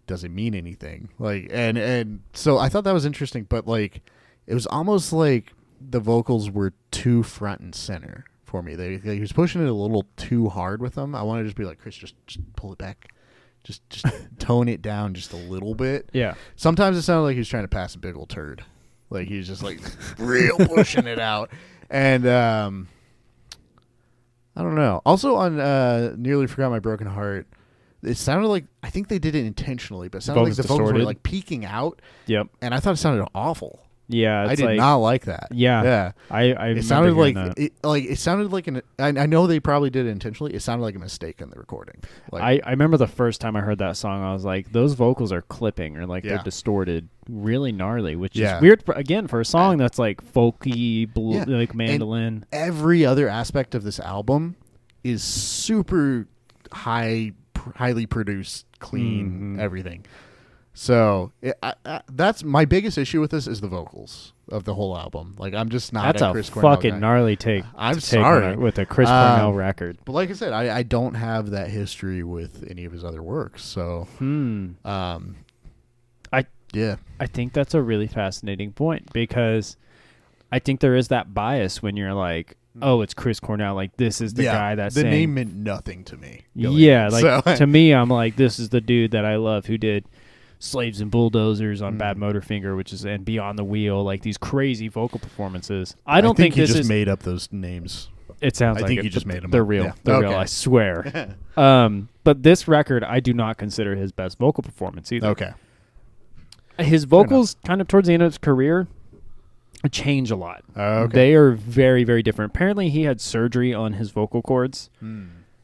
Does it mean anything? Like, and so I thought that was interesting, but like, it was almost like the vocals were too front and center for me. He was pushing it a little too hard with them. I want to just be like, Chris, just pull it back, just tone it down just a little bit. Yeah. Sometimes it sounded like he was trying to pass a big old turd, like he was just like real pushing it out. And I don't know. Also on Nearly Forgot My Broken Heart. It sounded like, I think they did it intentionally, but it sounded like the vocals were like peeking out. Yep. And I thought it sounded awful. Yeah, I did not like that. Yeah. Yeah. I it sounded like it sounded like I know they probably did it intentionally. It sounded like a mistake in the recording. Like, I remember the first time I heard that song, I was like, those vocals are clipping or like they're distorted, really gnarly, which is weird for a song that's like folky, like mandolin. And every other aspect of this album is super highly produced, clean, everything. So that's my biggest issue with this is the vocals of the whole album. Like, I'm just not that's a Chris Cornell fucking guy. gnarly take. I'm sorry with a Chris Cornell record. But like I said, I don't have that history with any of his other works. So I think that's a really fascinating point because I think there is that bias when you're like, oh, it's Chris Cornell. Like, this is the guy that's the name meant nothing to me. Yeah, like to me, I'm like, this is the dude that I love who did Slaves and Bulldozers on Bad Motorfinger, which is and Beyond the Wheel, like these crazy vocal performances. I don't think he this just made up those names. It sounds like I think you just made them. They're real. Yeah. They're real. I swear. But this record, I do not consider his best vocal performance either. Okay. His vocals, kind of towards the end of his career, change a lot. Okay. They are very, very different. Apparently, he had surgery on his vocal cords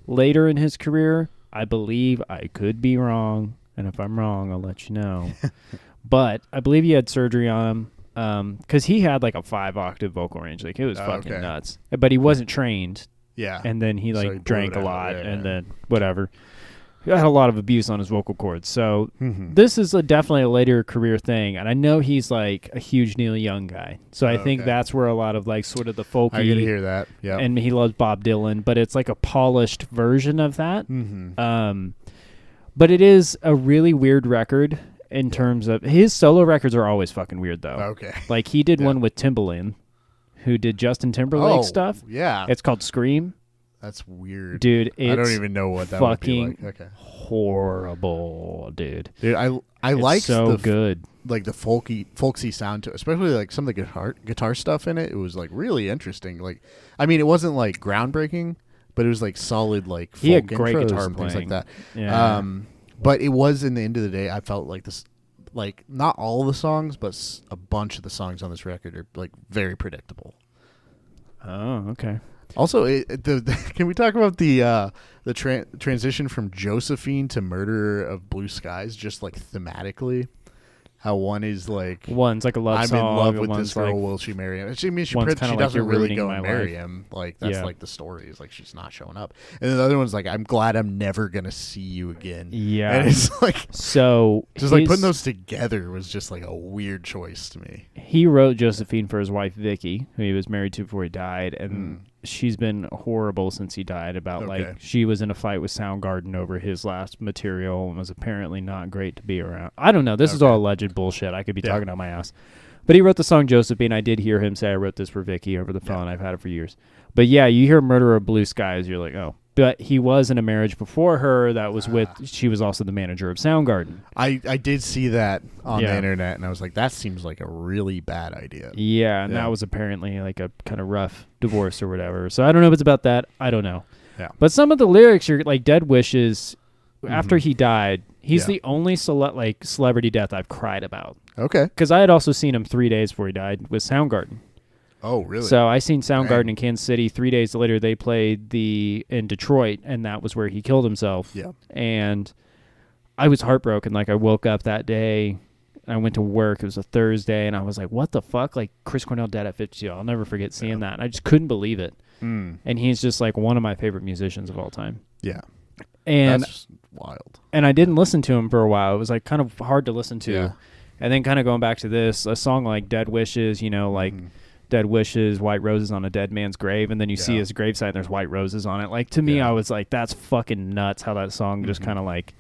later in his career. I believe, I could be wrong, and if I'm wrong, I'll let you know. But I believe he had surgery on him because he had like a 5-octave vocal range. Like, it was fucking nuts. But he wasn't trained. Yeah. And then he drank a lot, and then whatever. He had a lot of abuse on his vocal cords. So this is definitely a later career thing. And I know he's like a huge Neil Young guy. So I think that's where a lot of like sort of the folky. I get to hear that. Yeah. And he loves Bob Dylan, but it's like a polished version of that. But it is a really weird record in terms of his solo records are always fucking weird though. Okay. Like he did one with Timbaland, who did Justin Timberlake stuff. Yeah. It's called Scream. That's weird. Dude, it's I don't even know what that would be like. Okay. Horrible, dude. Dude, I like so good. Like the folksy sound to it, especially like some of the guitar stuff in it. It was like really interesting. Like, I mean, it wasn't like groundbreaking, but it was like solid like he folk had great guitar and playing. things like that. Yeah. But it was in the end of the day, I felt like this, like not all the songs, but a bunch of the songs on this record are like very predictable. Oh, okay. Also, can we talk about the transition from Josephine to Murderer of Blue Skies, just like thematically? How one's like a love song. I'm in love with this girl. Will she marry him? She doesn't really go and marry him. Like that's like the story is like she's not showing up. And then the other one's like, I'm glad I'm never gonna see you again. Yeah, and it's like so just like putting those together was just like a weird choice to me. He wrote Josephine for his wife Vicky, who he was married to before he died, and she's been horrible since he died. Like she was in a fight with Soundgarden over his last material and was apparently not great to be around. I don't know. This is all alleged bullshit. I could be talking out my ass. But he wrote the song Josephine. I did hear him say, I wrote this for Vicky over the phone. I've had it for years. But yeah, you hear Murder of Blue Skies, you're like, oh. But he was in a marriage before her that was she was also the manager of Soundgarden. I did see that on the internet, and I was like, that seems like a really bad idea. Yeah, and that was apparently like a kind of rough divorce or whatever. So I don't know if it's about that. I don't know. Yeah. But some of the lyrics are like Dead Wishes. After he died, he's the only celebrity death I've cried about. Okay. Because I had also seen him 3 days before he died with Soundgarden. Oh, really? So I seen Soundgarden in Kansas City. 3 days later, they played in Detroit, and that was where he killed himself. Yeah. And I was heartbroken. Like, I woke up that day, I went to work. It was a Thursday, and I was like, what the fuck? Like, Chris Cornell dead at 52. I'll never forget seeing that. And I just couldn't believe it. And he's just, like, one of my favorite musicians of all time. Yeah. And that's just wild. And I didn't listen to him for a while. It was, like, kind of hard to listen to. Yeah. And then kind of going back to this, a song like Dead Wishes, you know, like Dead Wishes, White Roses on a Dead Man's Grave, and then you see his gravesite and there's white roses on it. Like, to me, I was like, that's fucking nuts how that song just kind of, like,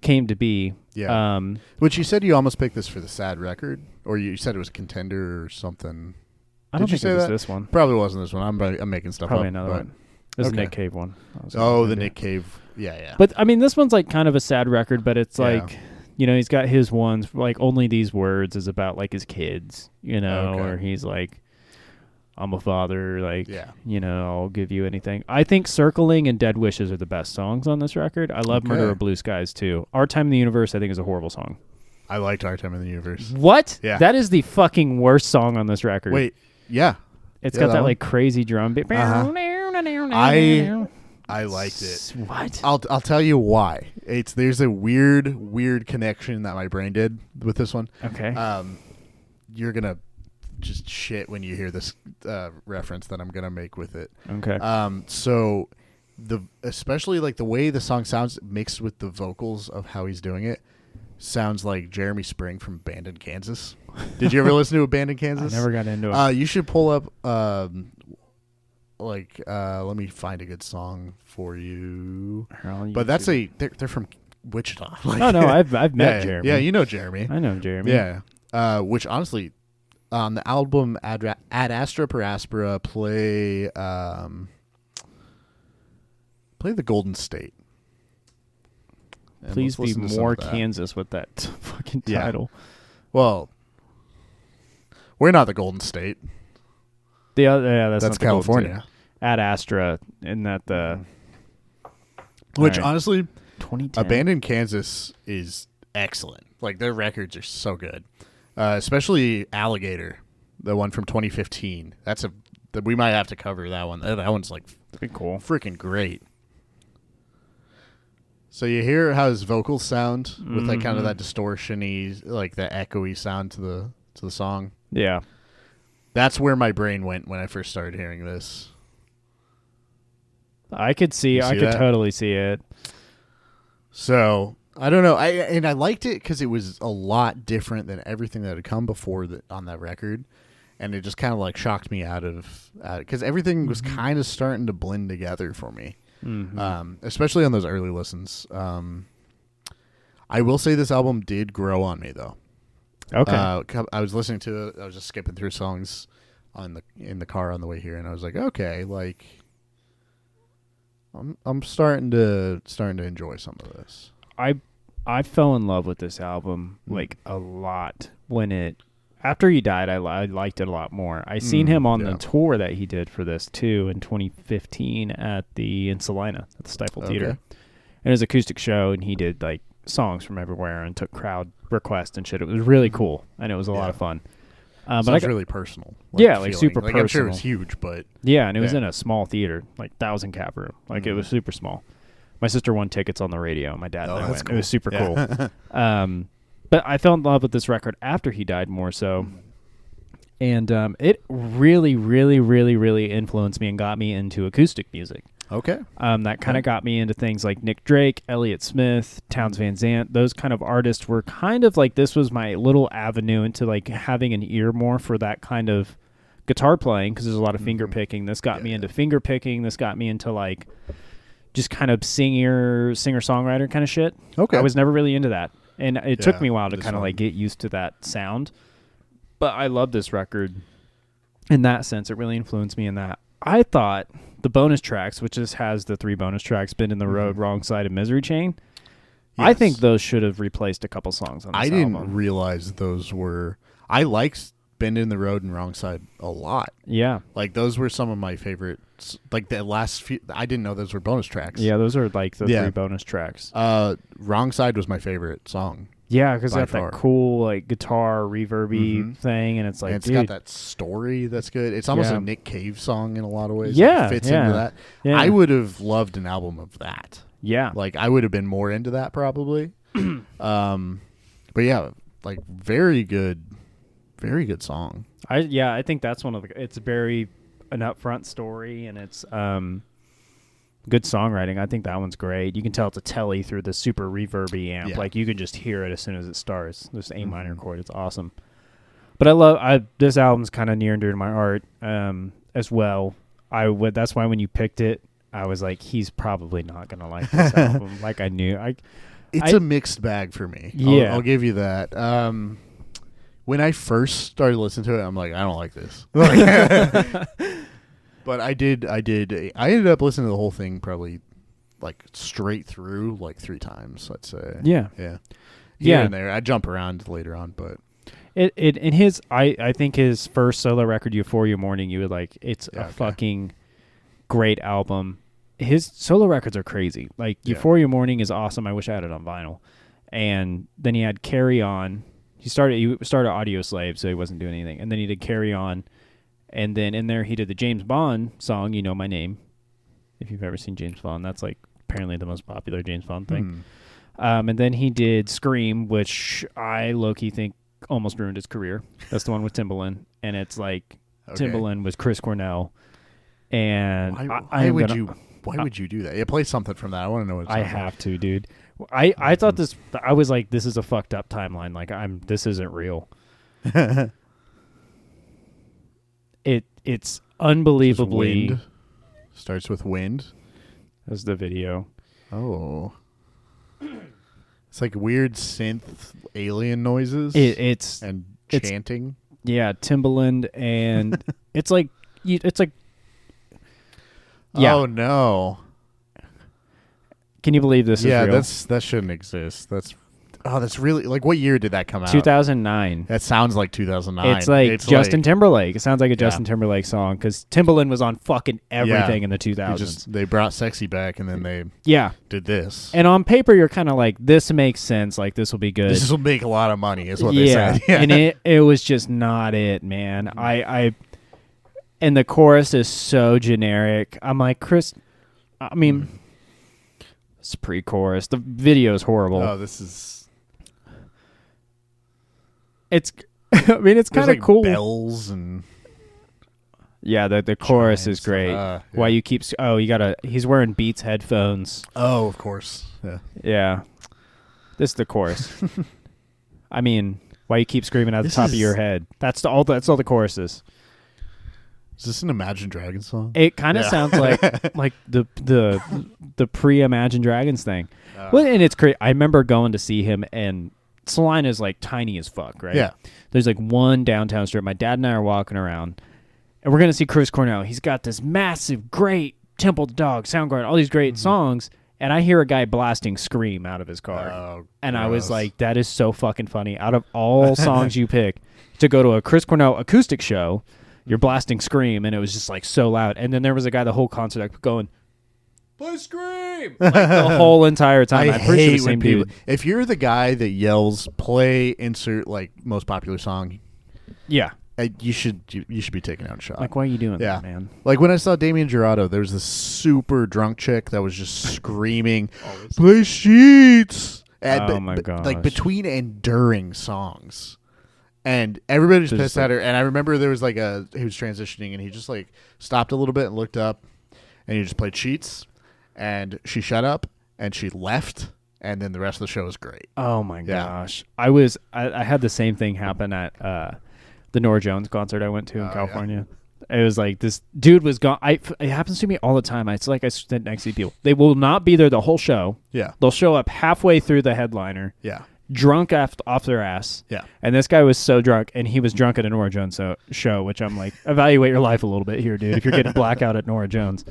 came to be. Yeah. Which you said you almost picked this for the sad record, or you said it was a contender or something. I don't think it was this one. Probably wasn't this one. I'm making stuff Probably up. another one. It was a Nick Cave one. The Nick Cave. Yeah. But, I mean, this one's, like, kind of a sad record, but it's like, you know, he's got his ones, like, Only These Words is about, like, his kids, you know, or he's like, I'm a father, like, you know, I'll give you anything. I think Circling and Dead Wishes are the best songs on this record. I love Murder of Blue Skies, too. Our Time in the Universe, I think, is a horrible song. I liked Our Time in the Universe. What? Yeah. That is the fucking worst song on this record. Wait, yeah. It's got that like, crazy drum beat. I liked it. What? I'll tell you why. There's a weird connection that my brain did with this one. Okay. You're gonna just shit when you hear this reference that I'm gonna make with it. Okay. So especially like the way the song sounds mixed with the vocals of how he's doing it sounds like Jeremy Spring from Abandoned Kansas. Did you ever listen to Abandoned Kansas? I never got into it. You should pull up let me find a good song for you. But that's they're from Wichita. Like, oh no, I've met Jeremy. Yeah, you know Jeremy. I know Jeremy. Yeah. Which honestly, on the album Ad Astra per Aspera, play the Golden State. And please be more Kansas with that fucking title. Well, we're not the Golden State. The other, that's California. Ad Astra, and that the which honestly, 2010. Abandoned Kansas is excellent. Like, their records are so good, especially Alligator, the one from 2015. We might have to cover that one. That one's like pretty cool, freaking great. So you hear how his vocals sound with like kind of that distortion-y, like the echoey sound to the song. Yeah. That's where my brain went when I first started hearing this. I could totally see it. So, I don't know. I liked it because it was a lot different than everything that had come before on that record. And it just kind of like shocked me out of because everything was kind of starting to blend together for me. Especially on those early listens. I will say this album did grow on me though. Okay. I was listening to it. I was just skipping through songs in the car on the way here, and I was like, okay, like I'm starting to enjoy some of this. I fell in love with this album like a lot after he died. I liked it a lot more. I seen him on the tour that he did for this too in 2015 in Salina at the Stifle Theater. And it was an acoustic show, and he did like songs from everywhere and took crowd requests and shit. It was really cool, and it was a lot of fun. But it's really personal. Like super personal. I'm sure it was huge, but and it was in a small theater, like 1,000 cap room. Like it was super small. My sister won tickets on the radio. My dad and I went. Cool. It was super cool. But I fell in love with this record after he died more so. And it really, really, really, really influenced me and got me into acoustic music. Okay. That kind of got me into things like Nick Drake, Elliott Smith, Townes Van Zandt. Those kind of artists were kind of like, this was my little avenue into like having an ear more for that kind of guitar playing, because there's a lot of finger picking. This got me into finger picking. This got me into like just kind of singer-songwriter kind of shit. Okay. I was never really into that. And it took me a while to kind of like get used to that sound. But I love this record in that sense. It really influenced me in that. I thought the bonus tracks, which just has the 3 bonus tracks, Bend in the Road, Wrong Side, and Misery Chain, I think those should have replaced a couple songs on this album. I didn't realize those were... I liked Bend in the Road and Wrong Side a lot. Yeah. Like, those were some of my favorites. Like, the last few... I didn't know those were bonus tracks. Yeah, those are like the 3 bonus tracks. Wrong Side was my favorite song. Yeah, because it's got that cool like guitar reverby thing, and it's like, and it's got that story that's good. It's almost a Nick Cave song in a lot of ways. Yeah, it fits into that. Yeah. I would have loved an album of that. Yeah, like I would have been more into that probably. But yeah, like very good song. I think that's one of the. It's very an upfront story, and it's good songwriting. I think that one's great. You can tell it's a telly through the super reverby amp. Yeah. Like you can just hear it as soon as it starts. This A minor chord. It's awesome. But I love this album's kind of near and dear to my heart as well. That's why when you picked it, I was like, he's probably not gonna like this album. Like I knew. It's a mixed bag for me. Yeah, I'll give you that. When I first started listening to it, I'm like, I don't like this. But I ended up listening to the whole thing probably like straight through like 3 times, I'd say. Yeah. Here and there. I jump around later on, but I think his first solo record, Euphoria Morning, you would like. It's a fucking great album. His solo records are crazy. Like Euphoria Morning is awesome. I wish I had it on vinyl. And then he had Carry On. He started Audio Slave, so he wasn't doing anything. And then he did Carry On. And then in there he did the James Bond song, You Know My Name. If you've ever seen James Bond, that's like apparently the most popular James Bond thing. And then he did Scream, which I low-key think almost ruined his career. That's the one with Timbaland. And it's like Timbaland was Chris Cornell. And why would you do that? Yeah, play something from that. I want to know what it's I have to, dude. I thought this. I was like, this is a fucked up timeline. Like this isn't real. It's unbelievably. Wind. Starts with wind. That's the video. Oh. It's like weird synth alien noises. It's chanting. Yeah, Timbaland, and it's like. Yeah. Oh no. Can you believe this is real? Yeah, that shouldn't exist. That's really like, what year did that come out? 2009. That sounds like 2009. It's like Justin Timberlake. It sounds like a Justin Timberlake song because Timbaland was on fucking everything in the 2000s. They brought Sexy back and then they did this. And on paper, you're kind of like, this makes sense. Like, this will be good. This will make a lot of money is what they said. Yeah, and it was just not it, man. And the chorus is so generic. I'm like, Chris, I mean, it's pre-chorus. The video is horrible. Oh, this is... It's kind of cool. Bells and... Yeah, the chorus is great. Why you keep... Oh, he's wearing Beats headphones. Oh, of course. Yeah. Yeah. This is the chorus. I mean, why you keep screaming at the top of your head. That's all the chorus is. Is this an Imagine Dragons song? It kind of sounds like the pre-Imagine Dragons thing. Well, and it's great. I remember going to see him, and Salina is like tiny as fuck, right? Yeah. There's like one downtown strip. My dad and I are walking around, and we're going to see Chris Cornell. He's got this massive, great Temple the Dog, Soundgarden, all these great songs, and I hear a guy blasting Scream out of his car. And I was like, that is so fucking funny. Out of all songs you pick to go to a Chris Cornell acoustic show, you're blasting Scream, and it was just like so loud. And then there was a guy the whole concert like going, play Scream, like the whole entire time. I hate when people. If you're the guy that yells, play insert like most popular song, you should be taken out and shot. Like, why are you doing that, man? Like when I saw Damien Jurado, there was this super drunk chick that was just screaming, play Sheets. Oh my god! Like between and during songs. And everybody was pissed at her. And I remember there was like he was transitioning, and he just like stopped a little bit and looked up, and he just played Sheets, and she shut up and she left, and then the rest of the show was great. Oh my gosh! I had the same thing happen at the Norah Jones concert I went to in California. Yeah. It was like this dude was gone. It happens to me all the time. It's like I sit next to people. They will not be there the whole show. Yeah, they'll show up halfway through the headliner. Yeah. Drunk off their ass. Yeah. And this guy was so drunk, and he was drunk at a Norah Jones show, which I'm like, evaluate your life a little bit here, dude, if you're getting blackout at Norah Jones.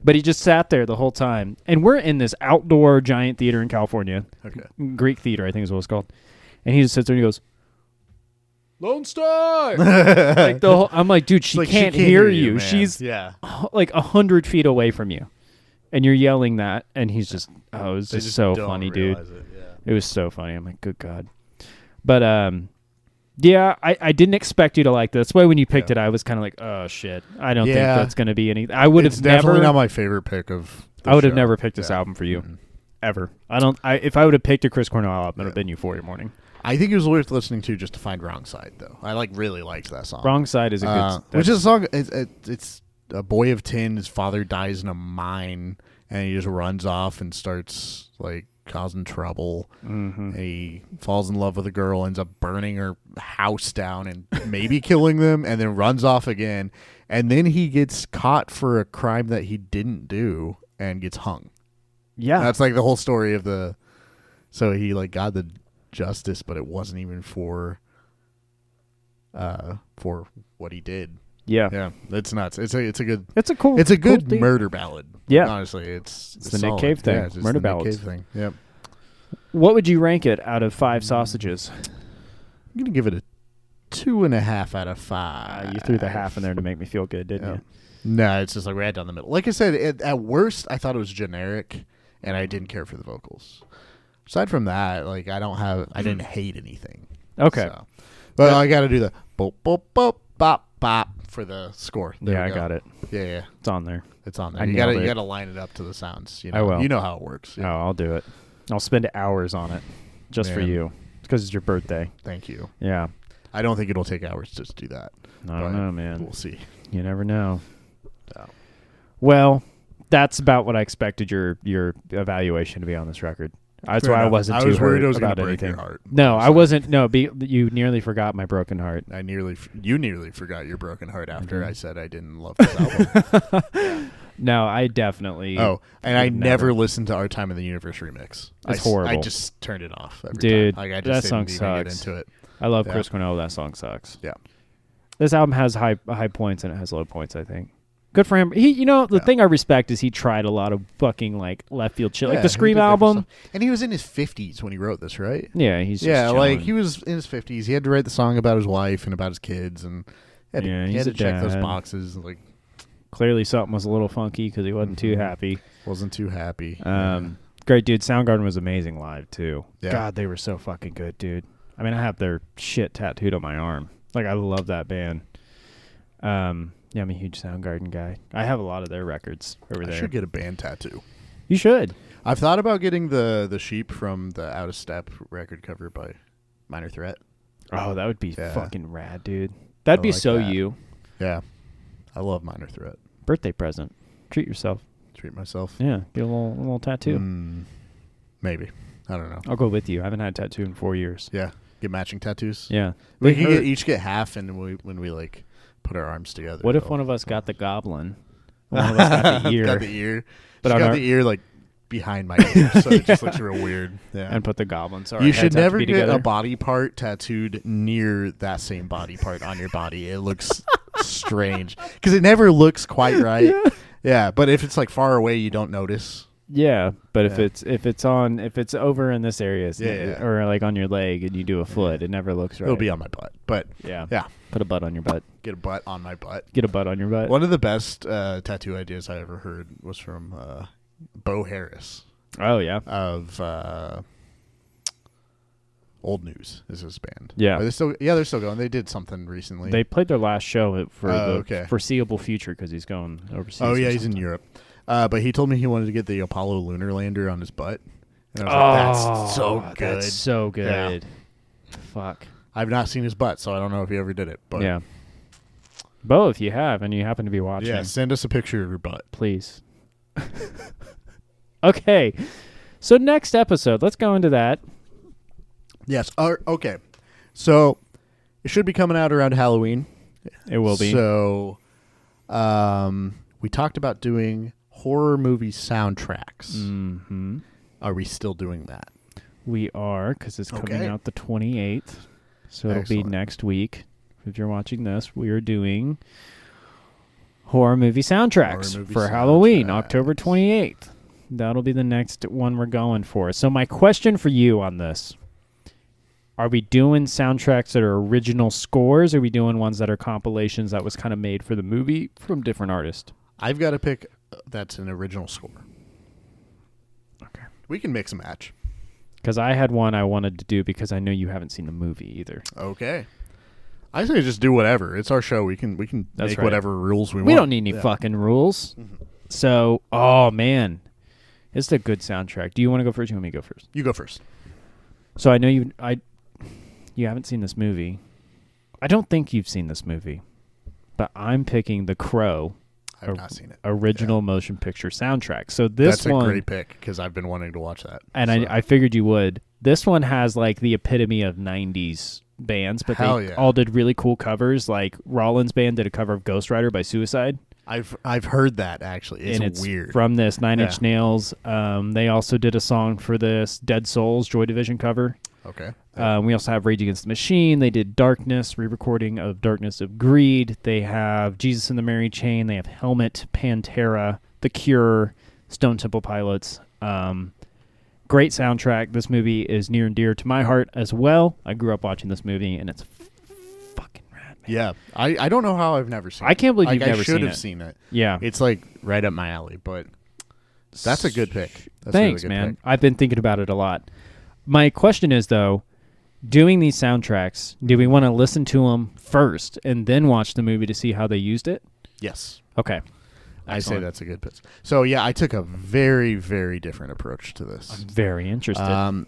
But he just sat there the whole time. And we're in this outdoor giant theater in California. Okay. Greek theater, I think is what it's called. And he just sits there and he goes, Lone Star! Like the whole, I'm like, dude, she can't hear you. She's like 100 feet away from you. And you're yelling that, and he's just, it was just so funny, dude. It was so funny. I'm like, good God. But yeah, I didn't expect you to like this. That's why when you picked it, I was kind of like, oh shit, I don't think that's going to be anything. I would have definitely not my favorite pick of. I would have never picked this album for you, ever. If I would have picked a Chris Cornell album, it would have been Euphoria Morning. I think it was worth listening to just to find Wrong Side, though. I really liked that song. Wrong Side is a good. Which is a song. It's a boy of 10. His father dies in a mine, and he just runs off and starts like causing trouble. Mm-hmm. He falls in love with a girl, ends up burning her house down and maybe killing them, and then runs off again. And then he gets caught for a crime that he didn't do and gets hung. Yeah, that's like the whole story of the. So he like got the justice, but it wasn't even for what he did. Yeah, it's nuts. It's a good murder ballad. Yeah, honestly, it's the Nick Cave thing. Yeah, murder ballads. Nick Cave thing. Yep. What would you rank it out of 5 sausages? I'm gonna give it a 2.5 out of 5. You threw the half in there to make me feel good, didn't you? No, it's just like right down the middle. Like I said, at worst, I thought it was generic, and I didn't care for the vocals. Aside from that, like I didn't hate anything. Okay, so. But I got to do the bop bop bop bop bop for the score. I got it. Yeah, it's on there. It's on there. You got to line it up to the sounds. You know? I will. You know how it works. Yeah. Oh, I'll do it. I'll spend hours on it just for you. It's because it's your birthday. Thank you. Yeah. I don't think it'll take hours just to do that. I don't know, man. We'll see. You never know. So. Well, that's about what I expected your evaluation to be on this record. That's why I wasn't too worried about anything. No, I wasn't. No, you nearly forgot my broken heart. You nearly forgot your broken heart after I said I didn't love this album. Yeah. No, I definitely. Oh, and I never listened to Our Time in the Universe remix. It's horrible. I just turned it off every Dude, time. Like, I just that didn't song even sucks. get into it. I love Chris Cornell. That song sucks. Yeah. This album has high points and it has low points, I think. Good for him. The thing I respect is he tried a lot of fucking like left field shit, like the Scream album. And he was in his 50s when he wrote this, right? Yeah, he's just like he was in his 50s. He had to write the song about his wife and about his kids, and he had to check those boxes. Like clearly something was a little funky because he wasn't too happy. Wasn't too happy. Great dude. Soundgarden was amazing live too. Yeah. God, they were so fucking good, dude. I mean, I have their shit tattooed on my arm. Like I love that band. Yeah, I'm a huge Soundgarden guy. I have a lot of their records over there. I should get a band tattoo. You should. I've thought about getting the sheep from the Out of Step record cover by Minor Threat. Oh, that would be fucking rad, dude. That'd be like so that. You. Yeah. I love Minor Threat. Birthday present. Treat yourself. Treat myself. Yeah, get a little tattoo. Maybe. I don't know. I'll go with you. I haven't had a tattoo in 4 years. Yeah. Get matching tattoos. Yeah. We can each get half, and when we like put our arms together. What if one of us got the goblin? One of us got the ear. Got the ear. But got the ear like behind my ear, so it just looks real weird. Yeah. And put the goblin. So you should never get a body part tattooed near that same body part on your body. It looks strange because it never looks quite right. Yeah, but if it's like far away, you don't notice. Yeah, but if it's over in this area, or like on your leg, and you do a foot, it never looks right. It'll be on my butt, but yeah, put a butt on your butt. Get a butt on my butt. Get a butt on your butt. One of the best tattoo ideas I ever heard was from Bo Harris. Oh yeah, of Old News is his band. Yeah, they're still going. They did something recently. They played their last show for the foreseeable future because he's going overseas. Oh yeah, he's in Europe. But he told me he wanted to get the Apollo lunar lander on his butt. And I was like, that's so good. That's so good. Yeah. Fuck. I've not seen his butt, so I don't know if he ever did it. But yeah. Bo, if you have and you happen to be watching. Yeah, send us a picture of your butt. Please. Okay. So next episode, let's go into that. Yes. Okay. So it should be coming out around Halloween. It will be. So we talked about doing horror movie soundtracks. Mm-hmm. Are we still doing that? We are, because it's coming out the 28th. So it'll be next week. If you're watching this, we are doing horror movie soundtracks for Halloween, October 28th. That'll be the next one we're going for. So my question for you on this, are we doing soundtracks that are original scores? Or are we doing ones that are compilations that was kind of made for the movie from different artists? I've got to pick that's an original score. Okay. We can mix and match. Because I had one I wanted to do because I know you haven't seen the movie either. Okay. I say just do whatever. It's our show. We can make whatever rules we want. We don't need any fucking rules. Mm-hmm. So, oh man, it's a good soundtrack. Do you want to go first? Or you want me to go first? You go first. So I know you haven't seen this movie. I don't think you've seen this movie, but I'm picking The Crow. I've not seen it. Original motion picture soundtrack. So that's a great pick because I've been wanting to watch that. And I figured you would. This one has like the epitome of 90s bands, but they all did really cool covers. Like Rollins Band did a cover of Ghost Rider by Suicide. I've heard that actually. It's weird. From this Nine Inch Nails. They also did a song for this Dead Souls Joy Division cover. Okay. We also have Rage Against the Machine. They did Darkness, re-recording of Darkness of Greed. They have Jesus and the Mary Chain. They have Helmet, Pantera, The Cure, Stone Temple Pilots. Great soundtrack. This movie is near and dear to my heart as well. I grew up watching this movie, and it's fucking rad, man. Yeah. I don't know how I've never seen it. I can't believe you've never seen it. I should have seen it. Yeah. It's like right up my alley, but that's a good pick. Thanks, man. I've been thinking about it a lot. My question is, though, doing these soundtracks, do we want to listen to them first and then watch the movie to see how they used it? Yes. Okay. I say that's a good pitch. So, yeah, I took a very, very different approach to this. I'm very interested.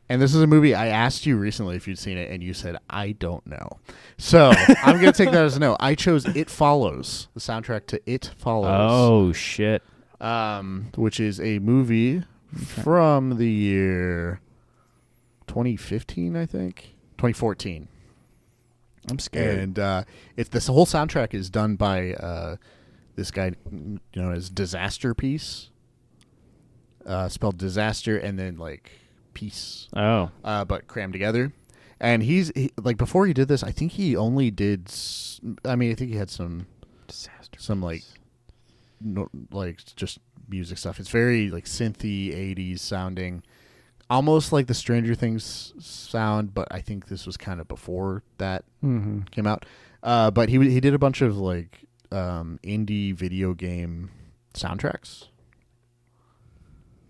And this is a movie I asked you recently if you'd seen it, and you said, I don't know. So, I'm going to take that as a no. I chose It Follows, the soundtrack to It Follows. Oh, shit. Which is a movie from the year 2015, I think. 2014. I'm scared. And this whole soundtrack is done by this guy known as Disaster Piece. Spelled disaster and then like peace. Oh. But crammed together. And he before he did this, I think he only did I think he had some Disaster some like just music stuff. It's very like synthy 80s sounding. Almost like the Stranger Things sound, but I think this was kind of before that came out. But he did a bunch of like indie video game soundtracks.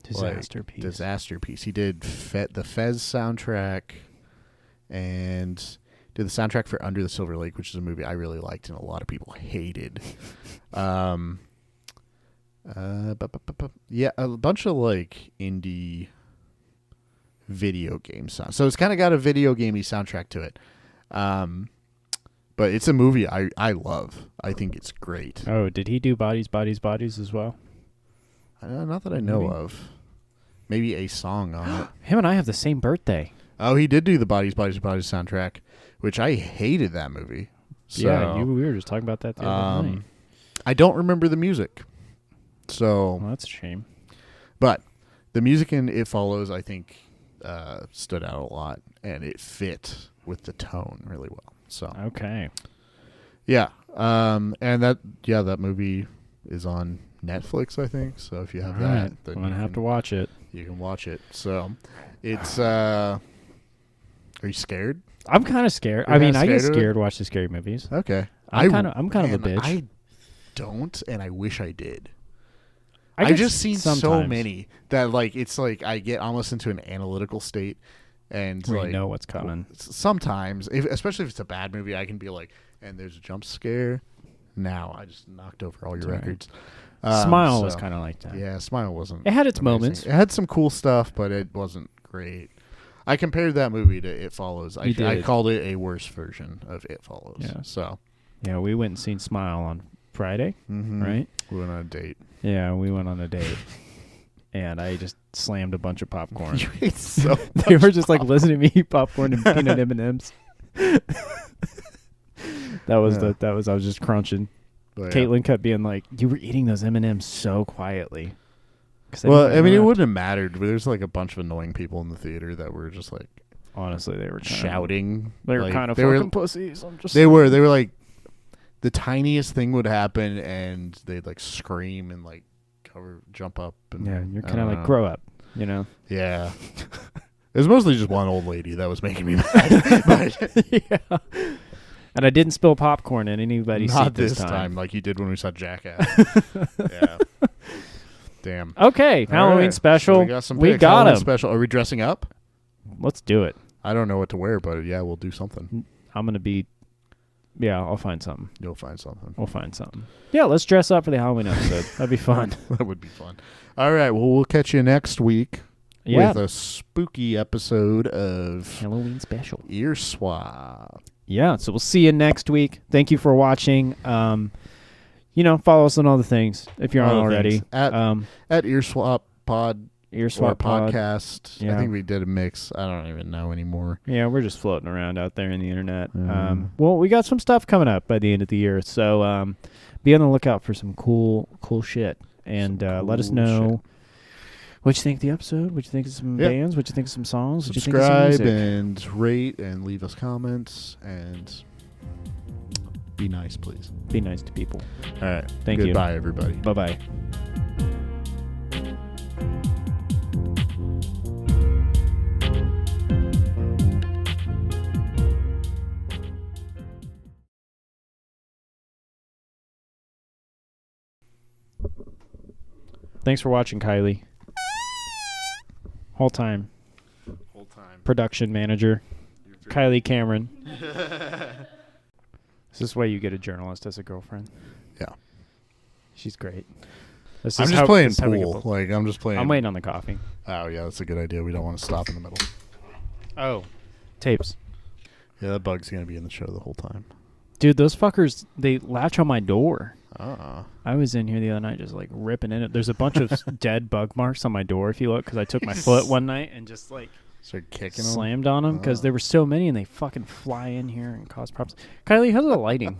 Disaster Piece. Disaster Piece. He did the Fez soundtrack and did the soundtrack for Under the Silver Lake, which is a movie I really liked and a lot of people hated. Yeah, a bunch of like indie video game sound. So it's kind of got a video gamey soundtrack to it. But it's a movie I love. I think it's great. Oh, did he do Bodies, Bodies, Bodies as well? Not that I know of. Maybe a song on it. Him and I have the same birthday. Oh, he did do the Bodies, Bodies, Bodies soundtrack, which I hated that movie. So, yeah, we were just talking about that the other night. I don't remember the music. So well, that's a shame. But the music in It Follows, I think, stood out a lot, and it fit with the tone really well. So okay, yeah, and that movie is on Netflix, I think. So if you have that, then I'm gonna have to watch it. You can watch it. So it's. Are you scared? I'm kind of scared. I mean, I get scared watching scary movies. Okay, I'm kind of a bitch. I don't, and I wish I did. I've just seen so many that it's like I get almost into an analytical state, and where you know what's coming. Sometimes, especially if it's a bad movie, I can be like, and there's a jump scare. Now I just knocked over all your records. Smile was kind of like that. Yeah, Smile wasn't. It had its amazing. moments. It had some cool stuff, but it wasn't great. I compared that movie to It Follows. I called it a worse version of It Follows. Yeah. So. Yeah, we went and seen Smile on Friday, right? We went on a date. Yeah, we went on a date. And I just slammed a bunch of popcorn. You ate so They were just like listening to me eat popcorn and peanut M&Ms. I was just crunching. But Caitlin kept being like, "You were eating those M&Ms so quietly." Well, I mean, it wouldn't have mattered. But there's like a bunch of annoying people in the theater that were just like, honestly, they were shouting. They were kind of fucking pussies. They were like, the tiniest thing would happen, and they'd like scream and like jump up. And, yeah, you're kind of like, grow up, you know? Yeah. It was mostly just one old lady that was making me mad. But yeah. And I didn't spill popcorn in anybody's seat this time. Like you did when we saw Jackass. Yeah. Damn. Okay, Halloween special. So we got some we picks. got Halloween them. Special. Are we dressing up? let's do it. I don't know what to wear, but yeah, we'll do something. I'm going to be... Yeah, I'll find something. You'll find something. We'll find something. Yeah, let's dress up for the Halloween episode. That'd be fun. That would be fun. All right, well, we'll catch you next week with a spooky episode of Halloween special. Ear Swap. Yeah, so we'll see you next week. Thank you for watching. Follow us on all the things if you're on already. At Ear Swap Pod. Ear Swap podcast. Yeah. I think we did a mix. I don't even know anymore. Yeah, we're just floating around out there in the internet. Well, we got some stuff coming up by the end of the year, so be on the lookout for some cool shit. And let us know what you think of the episode, what you think of some bands, what you think of some songs, subscribe what you think of some and rate and leave us comments and be nice, please. Be nice to people. All right. Thank you. Goodbye, everybody. Bye-bye. Thanks for watching, Kylie. Whole time. Production manager, Kylie Cameron. Is this why you get a journalist as a girlfriend? Yeah. She's great. I'm just playing pool. I'm just playing. I'm waiting on the coffee. Oh, yeah, that's a good idea. We don't want to stop in the middle. Oh. Tapes. Yeah, that bug's going to be in the show the whole time. Dude, those fuckers, they latch on my door. Ah. I was in here the other night just like ripping in it. There's a bunch of dead bug marks on my door if you look, because I took my foot one night and just like started kicking them? Slammed on them because there were so many and they fucking fly in here and cause problems. Kylie, how's the lighting?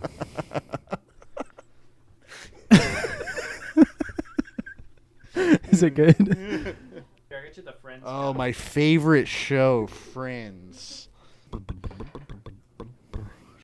Is it good? Oh, my favorite show, Friends.